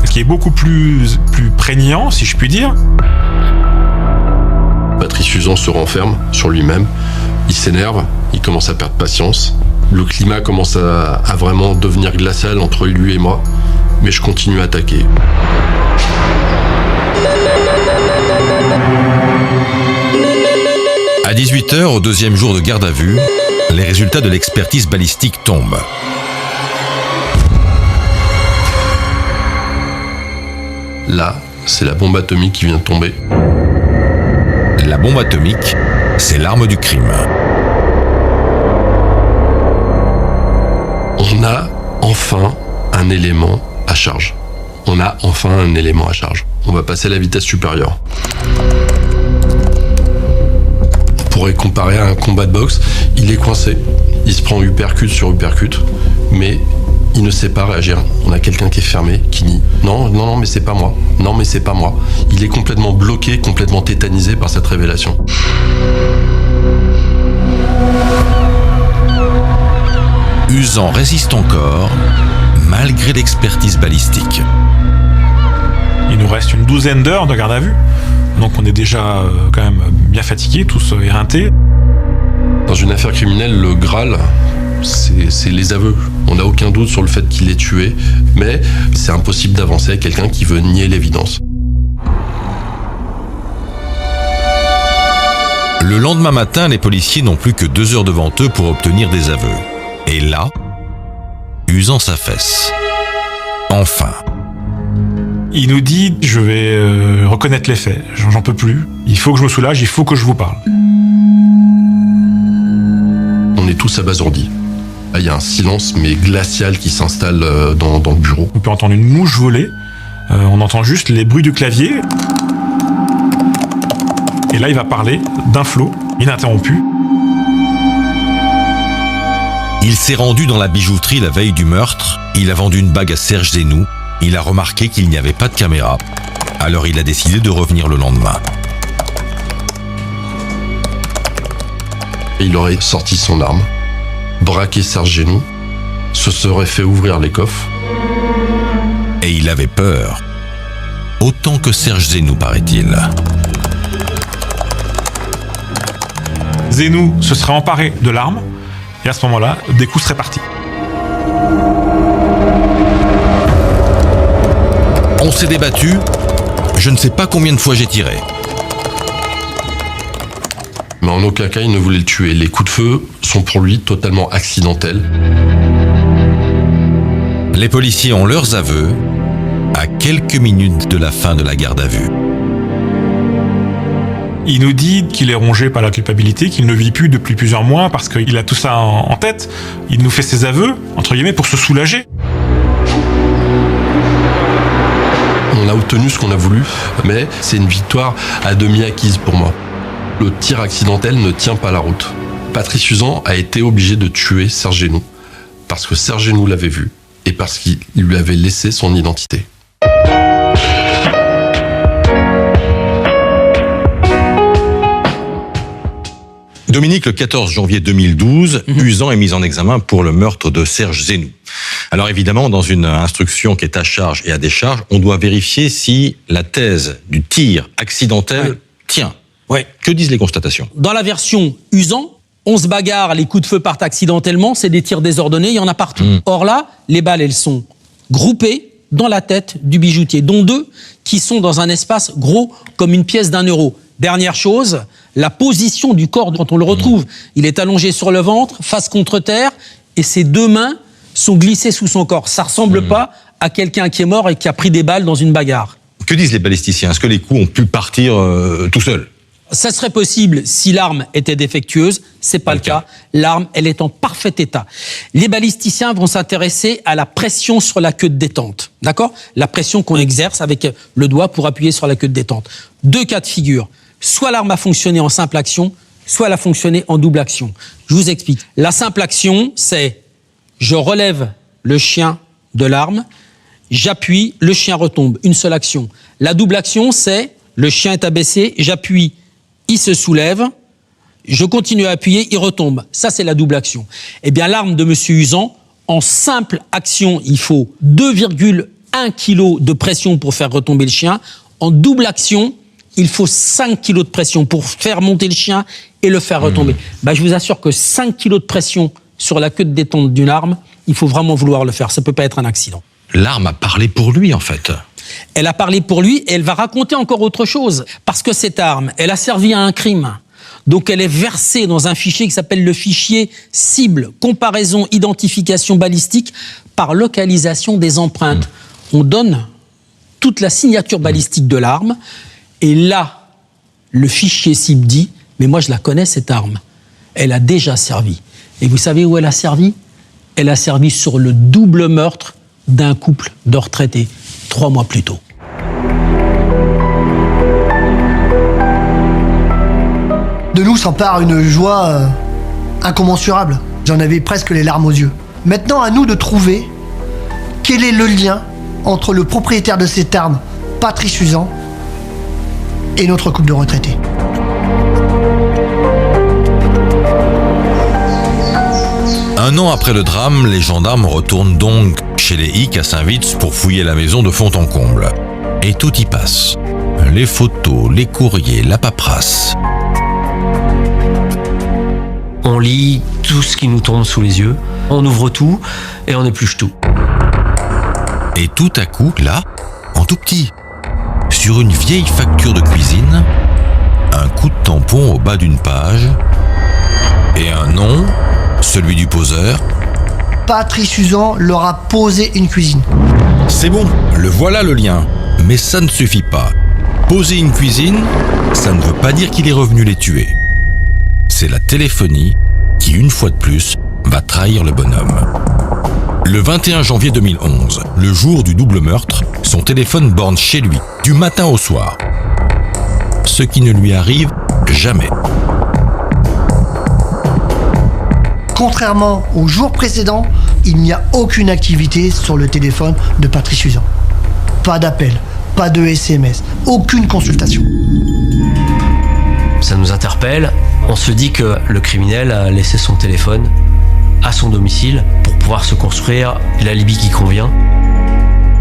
S4: qui est beaucoup plus prégnant, si je puis dire.
S2: Patrice Usan se renferme sur lui-même, il s'énerve, il commence à perdre patience. Le climat commence à vraiment devenir glacial entre lui et moi, mais je continue à attaquer.
S6: À 18h, au 2e jour de garde à vue, les résultats de l'expertise balistique tombent.
S2: Là, c'est la bombe atomique qui vient de tomber.
S6: La bombe atomique, c'est l'arme du crime.
S2: On a enfin un élément à charge. On a enfin un élément à charge. On va passer à la vitesse supérieure. On pourrait comparer à un combat de boxe. Il est coincé. Il se prend uppercut sur uppercut, mais Il ne sait pas réagir. On a quelqu'un qui est fermé, qui dit non, mais c'est pas moi. Non, mais c'est pas moi. Il est complètement bloqué, complètement tétanisé par cette révélation.
S6: Uzan résiste encore, malgré l'expertise balistique.
S4: Il nous reste une douzaine d'heures de garde à vue. Donc on est déjà quand même bien fatigués, tous éreintés.
S2: Dans une affaire criminelle, le Graal, c'est les aveux. On n'a aucun doute sur le fait qu'il est tué, mais c'est impossible d'avancer avec quelqu'un qui veut nier l'évidence.
S6: Le lendemain matin, les policiers n'ont plus que 2 heures devant eux pour obtenir des aveux. Et là, Uzan s'affaisse. Enfin.
S4: Il nous dit « Je vais reconnaître les faits, j'en peux plus, il faut que je me soulage, il faut que je vous parle ».
S2: On est tous abasourdis. Il y a un silence mais glacial qui s'installe dans le bureau.
S4: On peut entendre une mouche voler, on entend juste les bruits du clavier. Et là, il va parler d'un flot ininterrompu.
S6: Il s'est rendu dans la bijouterie la veille du meurtre. Il a vendu une bague à Serge Zenou. Il a remarqué qu'il n'y avait pas de caméra. Alors il a décidé de revenir le lendemain.
S2: Il aurait sorti son arme, braqué Serge Zenou, se serait fait ouvrir les coffres.
S6: Et il avait peur. Autant que Serge Zenou, paraît-il.
S4: Zenou se serait emparé de l'arme. Et à ce moment-là, des coups seraient partis.
S6: On s'est débattu. Je ne sais pas combien de fois j'ai tiré.
S2: Mais en aucun cas, il ne voulait le tuer. Les coups de feu sont pour lui totalement accidentels.
S6: Les policiers ont leurs aveux à quelques minutes de la fin de la garde à vue.
S4: Il nous dit qu'il est rongé par la culpabilité, qu'il ne vit plus depuis plusieurs mois parce qu'il a tout ça en tête. Il nous fait ses aveux, entre guillemets, pour se soulager.
S2: On a obtenu ce qu'on a voulu, mais c'est une victoire à demi acquise pour moi. Le tir accidentel ne tient pas la route. Patrice Uzan a été obligé de tuer Serge Zenou, parce que Serge Zenou l'avait vu, et parce qu'il lui avait laissé son identité.
S1: Dominique, le 14 janvier 2012, Uzan est mis en examen pour le meurtre de Serge Zenou. Alors évidemment, dans une instruction qui est à charge et à décharge, on doit vérifier si la thèse du tir accidentel tient.
S5: Ouais.
S1: Que disent les constatations?
S5: Dans la version Uzan, on se bagarre, les coups de feu partent accidentellement, c'est des tirs désordonnés, il y en a partout. Or là, les balles, elles sont groupées dans la tête du bijoutier, dont 2 qui sont dans un espace gros comme une pièce d'1 euro. Dernière chose, la position du corps quand on le retrouve. Il est allongé sur le ventre, face contre terre, et ses 2 mains sont glissées sous son corps. Ça ressemble pas à quelqu'un qui est mort et qui a pris des balles dans une bagarre.
S1: Que disent les balisticiens? Est-ce que les coups ont pu partir tout seuls?
S5: Ça serait possible si l'arme était défectueuse. C'est pas le cas. L'arme, elle est en parfait état. Les balisticiens vont s'intéresser à la pression sur la queue de détente. D'accord? La pression qu'on exerce avec le doigt pour appuyer sur la queue de détente. 2 cas de figure. Soit l'arme a fonctionné en simple action, soit elle a fonctionné en double action. Je vous explique. La simple action, c'est je relève le chien de l'arme, j'appuie, le chien retombe. Une seule action. La double action, c'est le chien est abaissé, j'appuie, il se soulève, je continue à appuyer, il retombe. Ça, c'est la double action. Eh bien, l'arme de M. Uzan, en simple action, il faut 2,1 kg de pression pour faire retomber le chien. En double action, il faut 5 kg de pression pour faire monter le chien et le faire retomber. Je vous assure que 5 kg de pression sur la queue de détente d'une arme, il faut vraiment vouloir le faire. Ça ne peut pas être un accident.
S1: L'arme a parlé pour lui, en fait.
S5: Elle a parlé pour lui et elle va raconter encore autre chose. Parce que cette arme, elle a servi à un crime. Donc elle est versée dans un fichier qui s'appelle le fichier cible, comparaison, identification balistique par localisation des empreintes. On donne toute la signature balistique de l'arme et là, le fichier cible dit « mais moi je la connais cette arme, elle a déjà servi ». Et vous savez où elle a servi? Elle a servi sur le double meurtre d'un couple de retraités 3 mois plus tôt.
S8: De nous s'empare une joie incommensurable. J'en avais presque les larmes aux yeux. Maintenant, à nous de trouver Quel est le lien entre le propriétaire de cette arme, Patrice Uzan, et notre couple de retraités?
S6: Un an après le drame, les gendarmes retournent donc chez les Hic à Saint-Vits pour fouiller la maison de fond en comble. Et tout y passe. Les photos, les courriers, la paperasse.
S9: On lit tout ce qui nous tombe sous les yeux, on ouvre tout et on épluche tout.
S6: Et tout à coup, là, en tout petit, sur une vieille facture de cuisine, un coup de tampon au bas d'une page et un nom, celui du poseur.
S8: Patrice Uzan leur a posé une cuisine.
S6: C'est bon, le voilà le lien. Mais ça ne suffit pas. Poser une cuisine, ça ne veut pas dire qu'il est revenu les tuer. C'est la téléphonie qui, une fois de plus, va trahir le bonhomme. Le 21 janvier 2011, le jour du double meurtre, son téléphone borne chez lui, du matin au soir. Ce qui ne lui arrive jamais.
S8: Contrairement au jour précédent, il n'y a aucune activité sur le téléphone de Patrice Uzan. Pas d'appel, pas de SMS, aucune consultation.
S9: Ça nous interpelle. On se dit que le criminel a laissé son téléphone à son domicile pour pouvoir se construire l'alibi qui convient.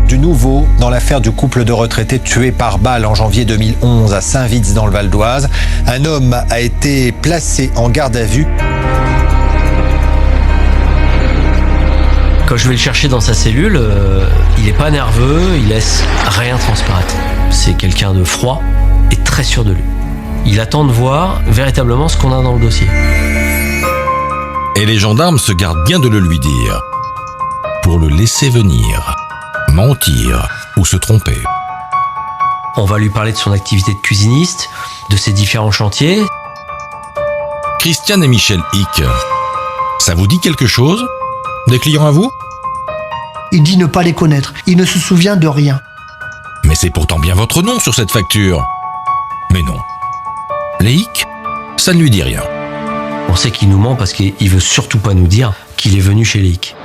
S16: Du nouveau dans l'affaire du couple de retraités tués par balle en janvier 2011 à Saint-Vits dans le Val d'Oise. Un homme a été placé en garde à vue.
S9: Quand je vais le chercher dans sa cellule, il n'est pas nerveux, il laisse rien transparaître. C'est quelqu'un de froid et très sûr de lui. Il attend de voir véritablement ce qu'on a dans le dossier.
S6: Et les gendarmes se gardent bien de le lui dire, pour le laisser venir, mentir ou se tromper.
S9: On va lui parler de son activité de cuisiniste, de ses différents chantiers.
S6: Christiane et Michel Hic, ça vous dit quelque chose? Des clients à vous?
S8: Il dit ne pas les connaître. Il ne se souvient de rien.
S6: Mais c'est pourtant bien votre nom sur cette facture. Mais non. Les Hic, ça ne lui dit rien.
S9: On sait qu'il nous ment parce qu'il veut surtout pas nous dire qu'il est venu chez les Hic.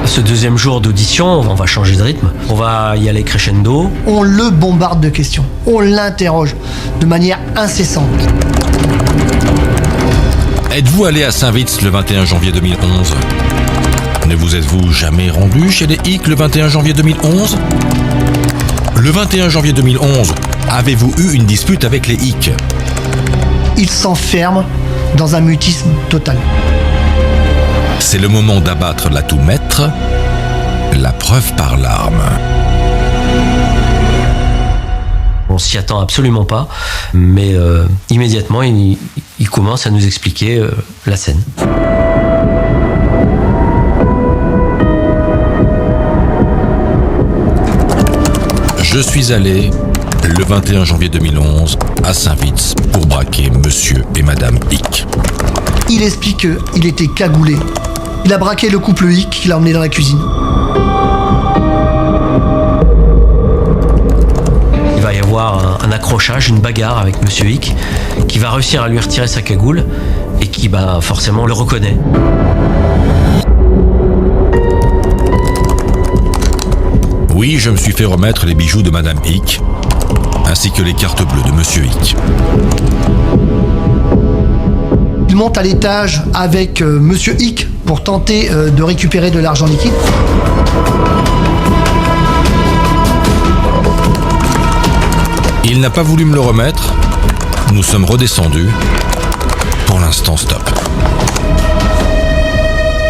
S9: Ce deuxième jour d'audition, on va changer de rythme. On va y aller crescendo.
S8: On le bombarde de questions. On l'interroge de manière incessante.
S6: Êtes-vous allé à Saint-Vits le 21 janvier 2011? Ne vous êtes-vous jamais rendu chez les Hic le 21 janvier 2011? Le 21 janvier 2011, avez-vous eu une dispute avec les Hic?
S8: Il s'enferme dans un mutisme total.
S6: C'est le moment d'abattre l'atout maître, la preuve par l'arme.
S9: On s'y attend absolument pas, mais immédiatement, il commence à nous expliquer la scène.
S6: Je suis allé, le 21 janvier 2011, à Saint-Vits pour braquer monsieur et madame Hic.
S8: Il explique qu'il était cagoulé. Il a braqué le couple Hic qu'il a emmené dans la cuisine.
S9: Il va y avoir un accrochage, une bagarre avec monsieur Hic, qui va réussir à lui retirer sa cagoule et qui forcément le reconnaît.
S6: Oui, je me suis fait remettre les bijoux de madame Hic, ainsi que les cartes bleues de monsieur Hic.
S8: Il monte à l'étage avec monsieur Hic pour tenter de récupérer de l'argent liquide.
S6: Il n'a pas voulu me le remettre. Nous sommes redescendus. Pour l'instant, stop.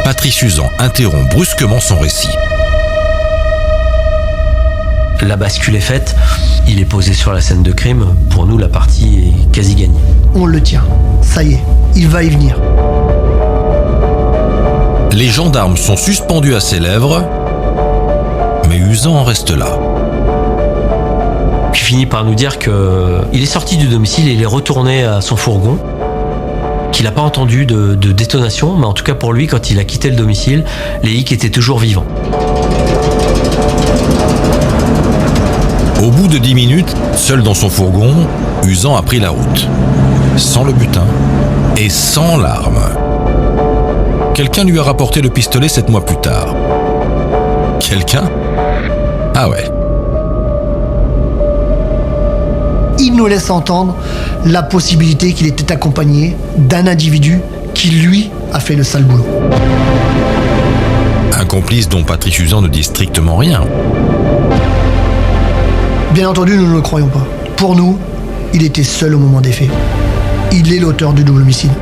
S6: Patrice Uzan interrompt brusquement son récit.
S9: La bascule est faite, il est posé sur la scène de crime. Pour nous, la partie est quasi gagnée.
S8: On le tient. Ça y est, il va y venir.
S6: Les gendarmes sont suspendus à ses lèvres, mais Uzan en reste là.
S9: Il finit par nous dire qu'il est sorti du domicile et il est retourné à son fourgon, qu'il n'a pas entendu de détonation, mais en tout cas pour lui, quand il a quitté le domicile, les Hic étaient toujours vivants.
S6: Au bout de 10 minutes, seul dans son fourgon, Uzan a pris la route. Sans le butin et sans l'arme. quelqu'un lui a rapporté le pistolet 7 mois plus tard. Quelqu'un ? Ah ouais.
S8: Il nous laisse entendre la possibilité qu'il était accompagné d'un individu qui, lui, a fait le sale boulot.
S6: Un complice dont Patrice Uzan ne dit strictement rien.
S8: Bien entendu, nous ne le croyons pas. Pour nous, il était seul au moment des faits. Il est l'auteur du double homicide.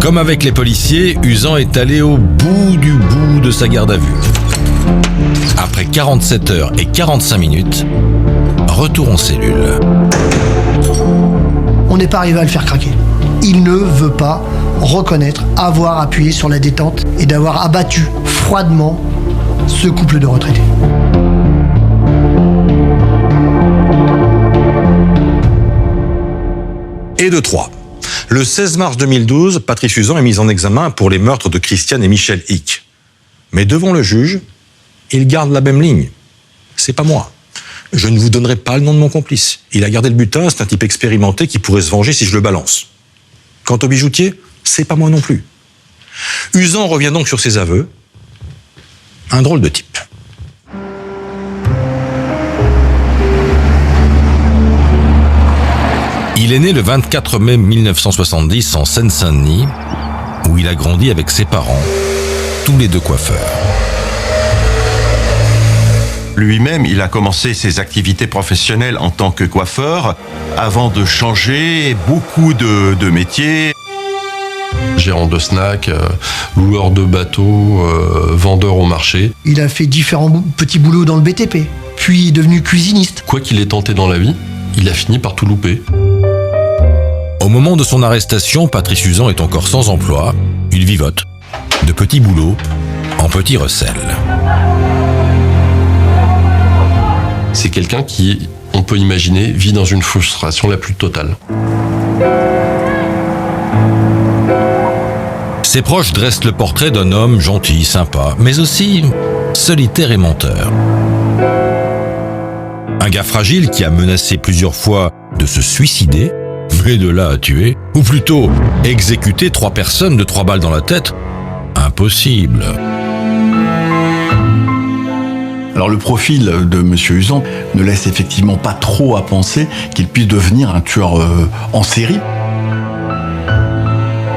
S6: Comme avec les policiers, Uzan est allé au bout de sa garde à vue. Après 47 heures et 45 minutes, retour en cellule.
S8: On n'est pas arrivé à le faire craquer. Il ne veut pas reconnaître avoir appuyé sur la détente et d'avoir abattu froidement ce couple de retraités.
S1: Et de 3. Le 16 mars 2012, Patrice Uzan est mis en examen pour les meurtres de Christiane et Michel Hick. Mais devant le juge, il garde la même ligne. C'est pas moi. Je ne vous donnerai pas le nom de mon complice. Il a gardé le butin, c'est un type expérimenté qui pourrait se venger si je le balance. Quant au bijoutier, c'est pas moi non plus. Uzan revient donc sur ses aveux. Un drôle de type.
S6: Il est né le 24 mai 1970 en Seine-Saint-Denis, où il a grandi avec ses parents, tous les deux coiffeurs.
S14: Lui-même, il a commencé ses activités professionnelles en tant que coiffeur avant de changer beaucoup de métiers.
S2: Gérant de snack, loueur de bateaux, vendeur au marché.
S8: Il a fait différents petits boulots dans le BTP, puis est devenu cuisiniste.
S2: Quoi qu'il ait tenté dans la vie, il a fini par tout louper.
S6: Au moment de son arrestation, Patrice Uzan est encore sans emploi. Il vivote, de petits boulots, en petits recels.
S2: C'est quelqu'un qui, on peut imaginer, vit dans une frustration la plus totale.
S6: Ses proches dressent le portrait d'un homme gentil, sympa, mais aussi solitaire et menteur. Un gars fragile qui a menacé plusieurs fois de se suicider, mais de là à tuer, ou plutôt exécuter 3 personnes de 3 balles dans la tête, impossible.
S11: Alors le profil de M. Uzan ne laisse effectivement pas trop à penser qu'il puisse devenir un tueur en série.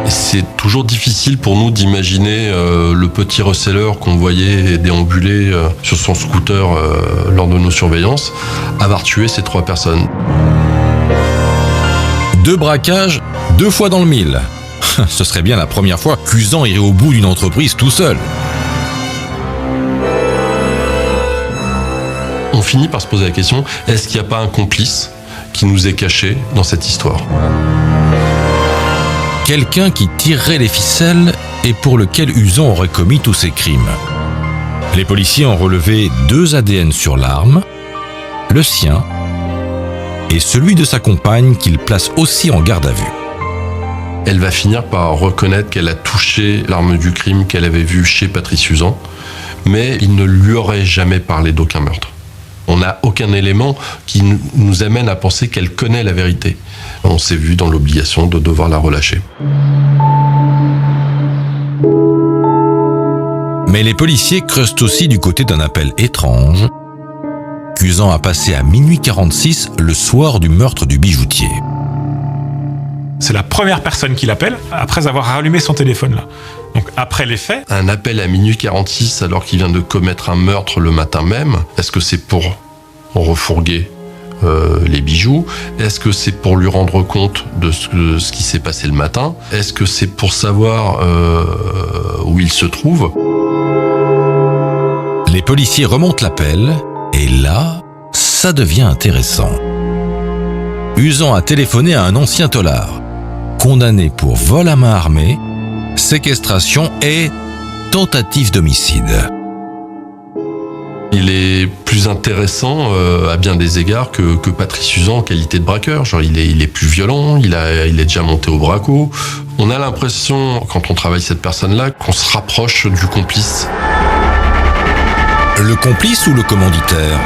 S2: C'est toujours difficile pour nous d'imaginer le petit receleur qu'on voyait déambuler sur son scooter lors de nos surveillances avoir tué ces 3 personnes.
S6: 2 braquages, 2 fois dans le mille. Ce serait bien la première fois qu'Uzan irait au bout d'une entreprise tout seul.
S2: On finit par se poser la question, est-ce qu'il n'y a pas un complice qui nous est caché dans cette histoire ?
S6: Quelqu'un qui tirerait les ficelles et pour lequel Uzan aurait commis tous ces crimes. Les policiers ont relevé 2 ADN sur l'arme, le sien et celui de sa compagne qu'il place aussi en garde à vue.
S2: Elle va finir par reconnaître qu'elle a touché l'arme du crime qu'elle avait vue chez Patrice Uzan, mais il ne lui aurait jamais parlé d'aucun meurtre. On n'a aucun élément qui nous amène à penser qu'elle connaît la vérité. On s'est vu dans l'obligation de devoir la relâcher.
S6: Mais les policiers creusent aussi du côté d'un appel étrange qu'Uzan a passé à minuit 46 le soir du meurtre du bijoutier.
S4: C'est la première personne qui l'appelle après avoir rallumé son téléphone là. Donc après les faits.
S2: Un appel à minuit 46 alors qu'il vient de commettre un meurtre le matin même, est-ce que c'est pour refourguer les bijoux? Est-ce que c'est pour lui rendre compte de ce qui s'est passé le matin? Est-ce que c'est pour savoir où il se trouve?
S6: Les policiers remontent l'appel et là, ça devient intéressant. Uzan a téléphoné à un ancien tôlard, condamné pour vol à main armée, séquestration et tentative d'homicide.
S2: Il est plus intéressant à bien des égards que Patrice Uzan en qualité de braqueur. Genre, il est plus violent, il est déjà monté au braco. On a l'impression, quand on travaille cette personne-là, qu'on se rapproche du complice.
S6: Le complice ou le commanditaire ?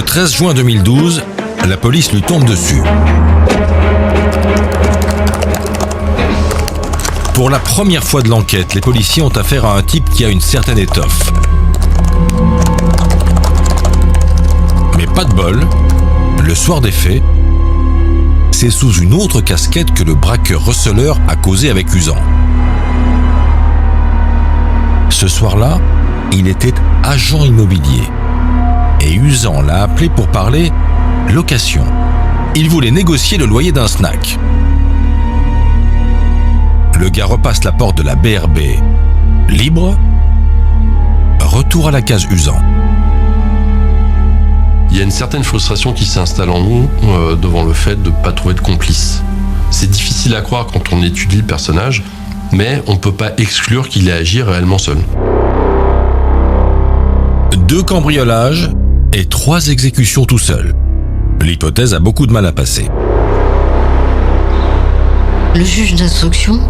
S6: Le 13 juin 2012, la police lui tombe dessus. Pour la première fois de l'enquête, les policiers ont affaire à un type qui a une certaine étoffe. Mais pas de bol, le soir des faits, c'est sous une autre casquette que le braqueur receleur a causé avec Usan. Ce soir-là, il était agent immobilier. Et Usan l'a appelé pour parler location. Il voulait négocier le loyer d'un snack. Le gars repasse la porte de la BRB libre. Retour à la case Usan.
S2: Il y a une certaine frustration qui s'installe en nous devant le fait de ne pas trouver de complice. C'est difficile à croire quand on étudie le personnage, mais on ne peut pas exclure qu'il ait agi réellement seul.
S6: 2 cambriolages et 3 exécutions tout seul. L'hypothèse a beaucoup de mal à passer.
S3: Le juge d'instruction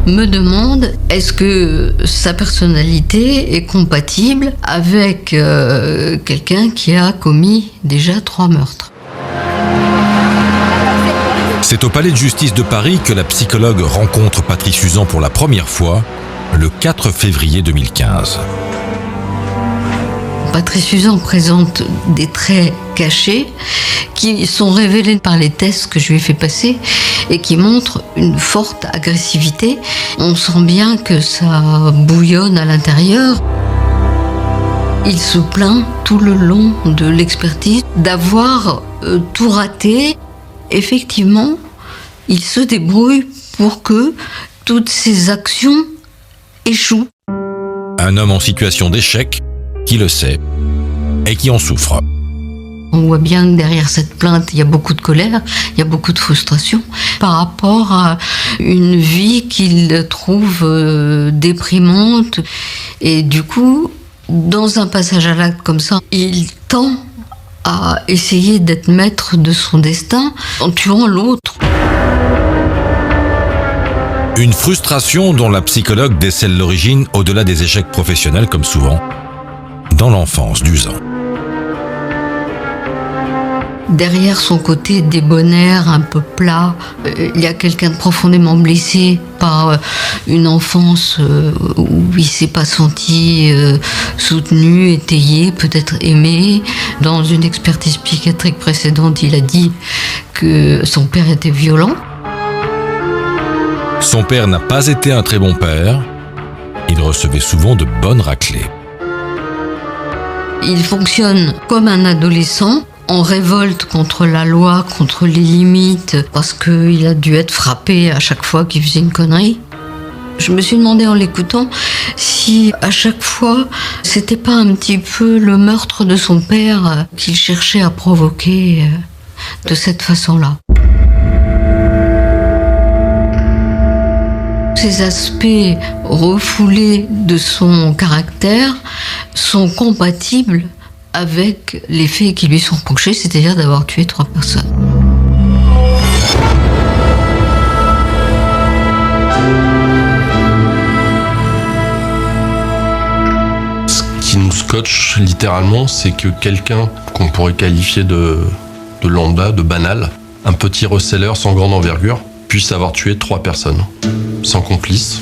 S3: me demande est-ce que sa personnalité est compatible avec quelqu'un qui a commis déjà 3 meurtres.
S6: C'est au palais de justice de Paris que la psychologue rencontre Patrice Usan pour la première fois, le 4 février 2015.
S3: Patrice Usan présente des traits cachés qui sont révélés par les tests que je lui ai fait passer et qui montrent une forte agressivité. On sent bien que ça bouillonne à l'intérieur. Il se plaint tout le long de l'expertise d'avoir tout raté. Effectivement, il se débrouille pour que toutes ses actions échouent.
S6: Un homme en situation d'échec qui le sait et qui en souffre.
S3: On voit bien que derrière cette plainte, il y a beaucoup de colère, il y a beaucoup de frustration par rapport à une vie qu'il trouve déprimante. Et du coup, dans un passage à l'acte comme ça, il tend à essayer d'être maître de son destin en tuant l'autre.
S6: Une frustration dont la psychologue décèle l'origine au-delà des échecs professionnels comme souvent dans l'enfance d'Usan.
S3: Derrière son côté débonnaire, un peu plat, il y a quelqu'un de profondément blessé par une enfance où il ne s'est pas senti soutenu, étayé, peut-être aimé. Dans une expertise psychiatrique précédente, il a dit que son père était violent.
S6: Son père n'a pas été un très bon père. Il recevait souvent de bonnes raclées.
S3: Il fonctionne comme un adolescent, en révolte contre la loi, contre les limites, parce qu'il a dû être frappé à chaque fois qu'il faisait une connerie. Je me suis demandé en l'écoutant si à chaque fois, c'était pas un petit peu le meurtre de son père qu'il cherchait à provoquer de cette façon-là. Ces aspects refoulés de son caractère sont compatibles avec les faits qui lui sont reprochés, c'est-à-dire d'avoir tué 3 personnes.
S2: Ce qui nous scotche littéralement, c'est que quelqu'un qu'on pourrait qualifier de lambda, de banal, un petit receleur sans grande envergure, puisse avoir tué 3 personnes, sans complice,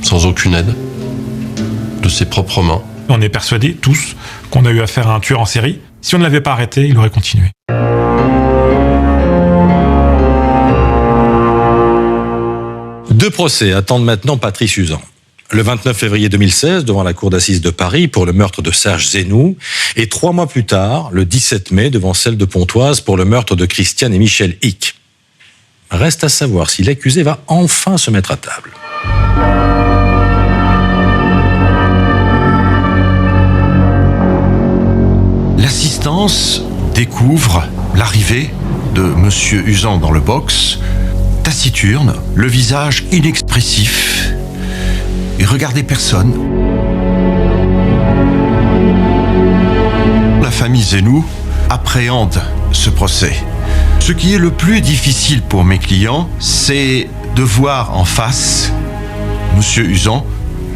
S2: sans aucune aide, de ses propres mains.
S4: On est persuadés, tous, qu'on a eu affaire à un tueur en série. Si on ne l'avait pas arrêté, il aurait continué.
S1: Deux procès attendent maintenant Patrice Usan. Le 29 février 2016, devant la cour d'assises de Paris pour le meurtre de Serge Zenou, et 3 mois plus tard, le 17 mai, devant celle de Pontoise pour le meurtre de Christiane et Michel Hick. Reste à savoir si l'accusé va enfin se mettre à table.
S14: L'assistance découvre l'arrivée de Monsieur Usan dans le box, taciturne, le visage inexpressif. Il regardait personne. La famille Zenou appréhende ce procès. Ce qui est le plus difficile pour mes clients, c'est de voir en face Monsieur Usan,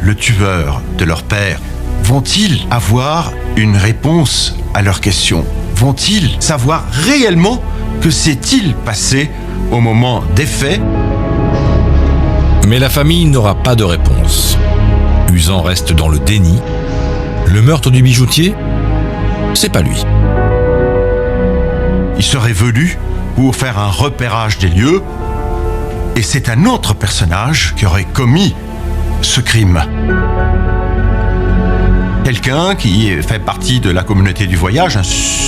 S14: le tueur de leur père. Vont-ils avoir une réponse à leurs questions? vont-ils savoir réellement que s'est-il passé au moment des faits?
S6: Mais la famille n'aura pas de réponse. Uzan reste dans le déni. Le meurtre du bijoutier, c'est pas lui.
S14: Il serait venu pour faire un repérage des lieux et c'est un autre personnage qui aurait commis ce crime. Quelqu'un qui fait partie de la communauté du voyage, un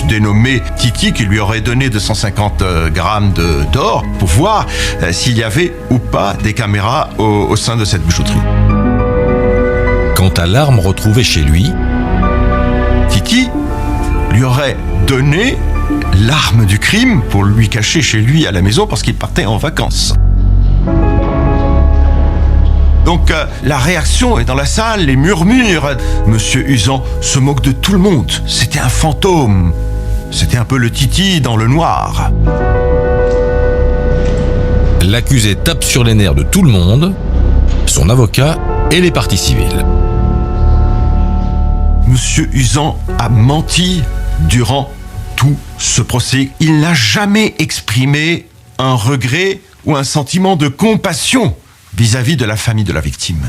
S14: dénommé Titi, qui lui aurait donné 250 grammes d'or pour voir s'il y avait ou pas des caméras au sein de cette bijouterie.
S6: Quant à l'arme retrouvée chez lui,
S14: Titi lui aurait donné l'arme du crime pour lui cacher chez lui à la maison parce qu'il partait en vacances. Donc la réaction est dans la salle, les murmures. Monsieur Uzan se moque de tout le monde. C'était un fantôme. C'était un peu le Titi dans le noir.
S6: l'accusé tape sur les nerfs de tout le monde, son avocat et les parties civiles.
S14: Monsieur Uzan a menti durant tout ce procès. Il n'a jamais exprimé un regret ou un sentiment de compassion vis-à-vis de la famille de la victime.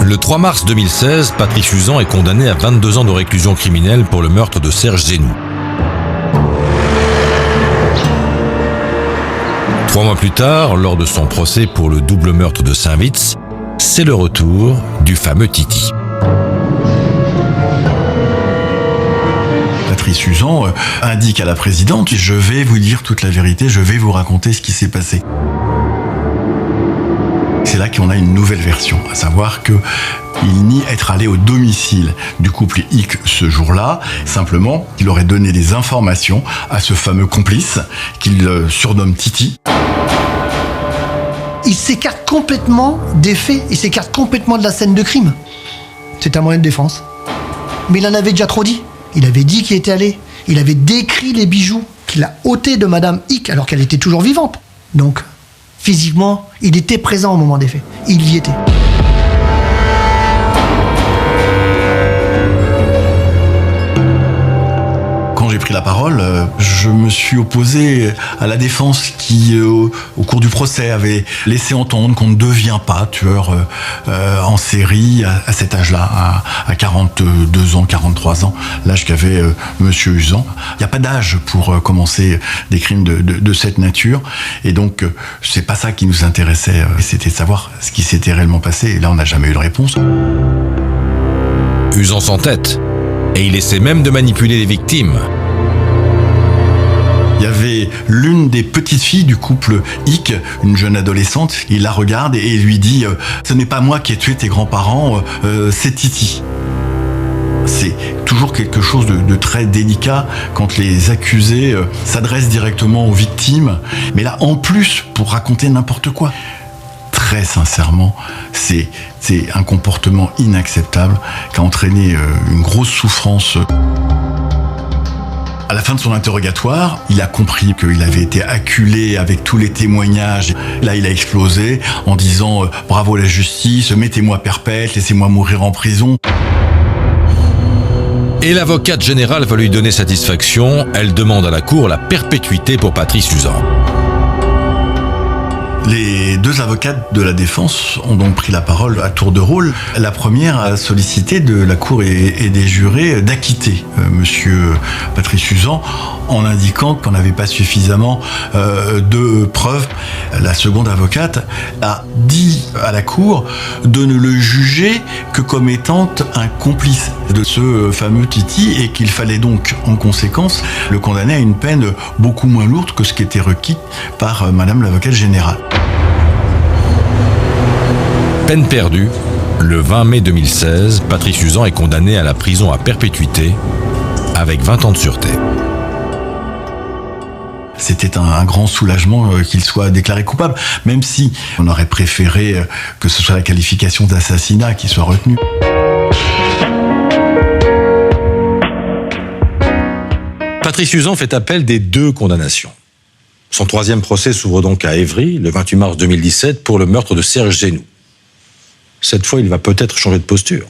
S6: Le 3 mars 2016, Patrice Uzan est condamné à 22 ans de réclusion criminelle pour le meurtre de Serge Zenou. 3 mois plus tard, lors de son procès pour le double meurtre de Saint-Witz, c'est le retour du fameux Titi.
S11: Patrice Uzan indique à la présidente « Je vais vous dire toute la vérité, je vais vous raconter ce qui s'est passé ». C'est là qu'on a une nouvelle version, à savoir qu'il nie être allé au domicile du couple Hick ce jour-là. Simplement, il aurait donné des informations à ce fameux complice qu'il surnomme Titi.
S8: Il s'écarte complètement des faits, il s'écarte complètement de la scène de crime. C'est un moyen de défense. Mais il en avait déjà trop dit. Il avait dit qu'il était allé. Il avait décrit les bijoux qu'il a ôtés de Madame Hick alors qu'elle était toujours vivante. Donc, physiquement, il était présent au moment des faits. Il y était.
S11: Quand j'ai pris la parole, je me suis opposé à la défense qui, au cours du procès, avait laissé entendre qu'on ne devient pas tueur en série à cet âge-là, à 42 ans, 43 ans, l'âge qu'avait Monsieur Uzan. Il n'y a pas d'âge pour commencer des crimes de cette nature, et donc c'est pas ça qui nous intéressait, c'était de savoir ce qui s'était réellement passé, et là on n'a jamais eu de réponse.
S6: Uzan s'entête, et il essaie même de manipuler les victimes.
S11: Il y avait l'une des petites filles du couple Hick, une jeune adolescente, il la regarde et lui dit « Ce n'est pas moi qui ai tué tes grands-parents, c'est Titi ». C'est toujours quelque chose de très délicat quand les accusés s'adressent directement aux victimes, mais là en plus pour raconter n'importe quoi. Très sincèrement, c'est un comportement inacceptable qui a entraîné une grosse souffrance. À la fin de son interrogatoire, il a compris qu'il avait été acculé avec tous les témoignages. Là, il a explosé en disant « Bravo la justice, mettez-moi perpète, laissez-moi mourir en prison ».
S6: Et l'avocate générale va lui donner satisfaction. Elle demande à la cour la perpétuité pour Patrice Uzan.
S11: Les deux avocates de la défense ont donc pris la parole à tour de rôle. La première a sollicité de la cour et des jurés d'acquitter monsieur Patrice Uzan en indiquant qu'on n'avait pas suffisamment de preuves. La seconde avocate a dit à la cour de ne le juger que comme étant un complice de ce fameux Titi et qu'il fallait donc en conséquence le condamner à une peine beaucoup moins lourde que ce qui était requis par madame l'avocate générale.
S6: Peine perdue, le 20 mai 2016, Patrice Uzan est condamné à la prison à perpétuité avec 20 ans de sûreté.
S11: C'était un grand soulagement qu'il soit déclaré coupable, même si on aurait préféré que ce soit la qualification d'assassinat qui soit retenue.
S1: Patrice Uzan fait appel des 2 condamnations. Son 3e procès s'ouvre donc à Évry, le 28 mars 2017, pour le meurtre de Serge Zenou. Cette fois, il va peut-être changer de posture.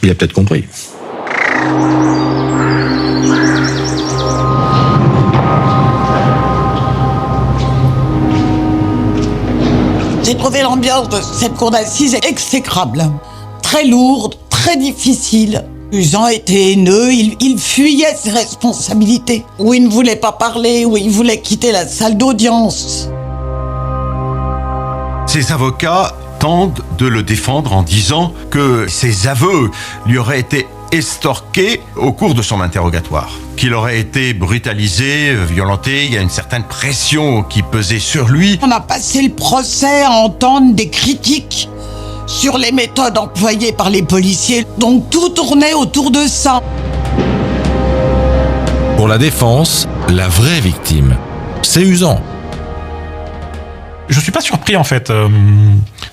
S1: Il a peut-être compris.
S17: J'ai trouvé l'ambiance de cette cour d'assises exécrable, très lourde, très difficile. Jean était haineux, il fuyait ses responsabilités, ou il ne voulait pas parler, ou il voulait quitter la salle d'audience.
S14: Ses avocats tentent de le défendre en disant que ses aveux lui auraient été estorqués au cours de son interrogatoire, qu'il aurait été brutalisé, violenté, il y a une certaine pression qui pesait sur lui.
S17: On a passé le procès à entendre des critiques sur les méthodes employées par les policiers, donc tout tournait autour de ça.
S6: Pour la défense, la vraie victime, c'est Uzan.
S4: Je suis pas surpris en fait.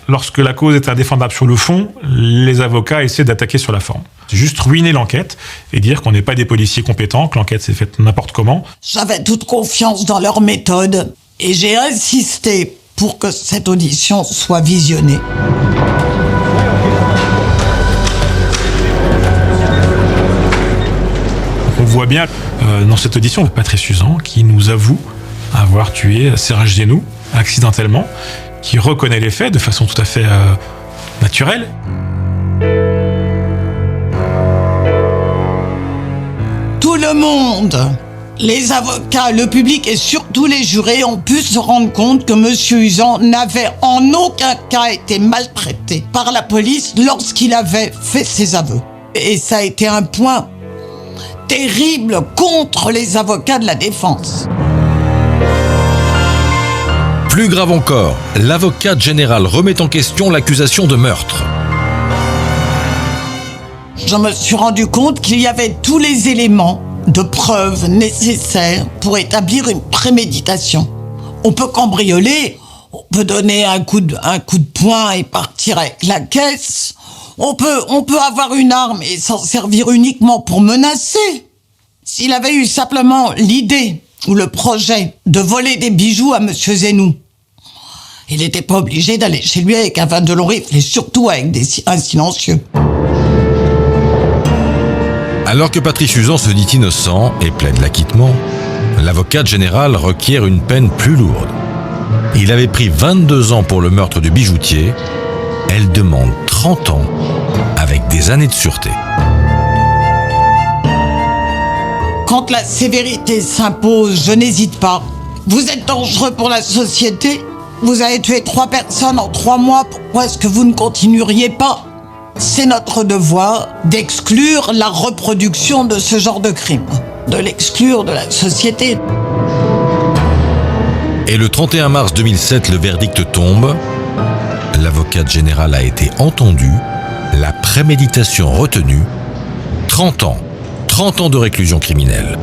S4: Lorsque la cause est indéfendable sur le fond, les avocats essaient d'attaquer sur la forme. C'est juste ruiner l'enquête et dire qu'on n'est pas des policiers compétents, que l'enquête s'est faite n'importe comment.
S17: J'avais toute confiance dans leur méthode et j'ai insisté pour que cette audition soit visionnée.
S4: On voit bien dans cette audition Patrice Uzan qui nous avoue avoir tué Serge Zenou accidentellement, qui reconnaît les faits de façon tout à fait naturelle.
S17: Tout le monde, les avocats, le public et surtout les jurés ont pu se rendre compte que M. Uzan n'avait en aucun cas été maltraité par la police lorsqu'il avait fait ses aveux. Et ça a été un point terrible contre les avocats de la défense.
S6: Plus grave encore, l'avocate générale remet en question l'accusation de meurtre.
S17: Je me suis rendu compte qu'il y avait tous les éléments de preuve nécessaires pour établir une préméditation. On peut cambrioler, on peut donner un coup de poing et partir avec la caisse. On peut avoir une arme et s'en servir uniquement pour menacer. S'il avait eu simplement l'idée ou le projet de voler des bijoux à M. Zenou, il n'était pas obligé d'aller chez lui avec un 22 long rifle et surtout avec un silencieux.
S6: Alors que Patrice Uzan se dit innocent et plaide l'acquittement, l'avocate générale requiert une peine plus lourde. Il avait pris 22 ans pour le meurtre du bijoutier. Elle demande 30 ans avec des années de sûreté.
S17: Quand la sévérité s'impose, je n'hésite pas. Vous êtes dangereux pour la société. Vous avez tué 3 personnes en 3 mois. Pourquoi est-ce que vous ne continueriez pas ? C'est notre devoir d'exclure la reproduction de ce genre de crime, de l'exclure de la société.
S6: Et le 31 mars 2007, le verdict tombe. L'avocate générale a été entendue. La préméditation retenue. 30 ans. 30 ans de réclusion criminelle.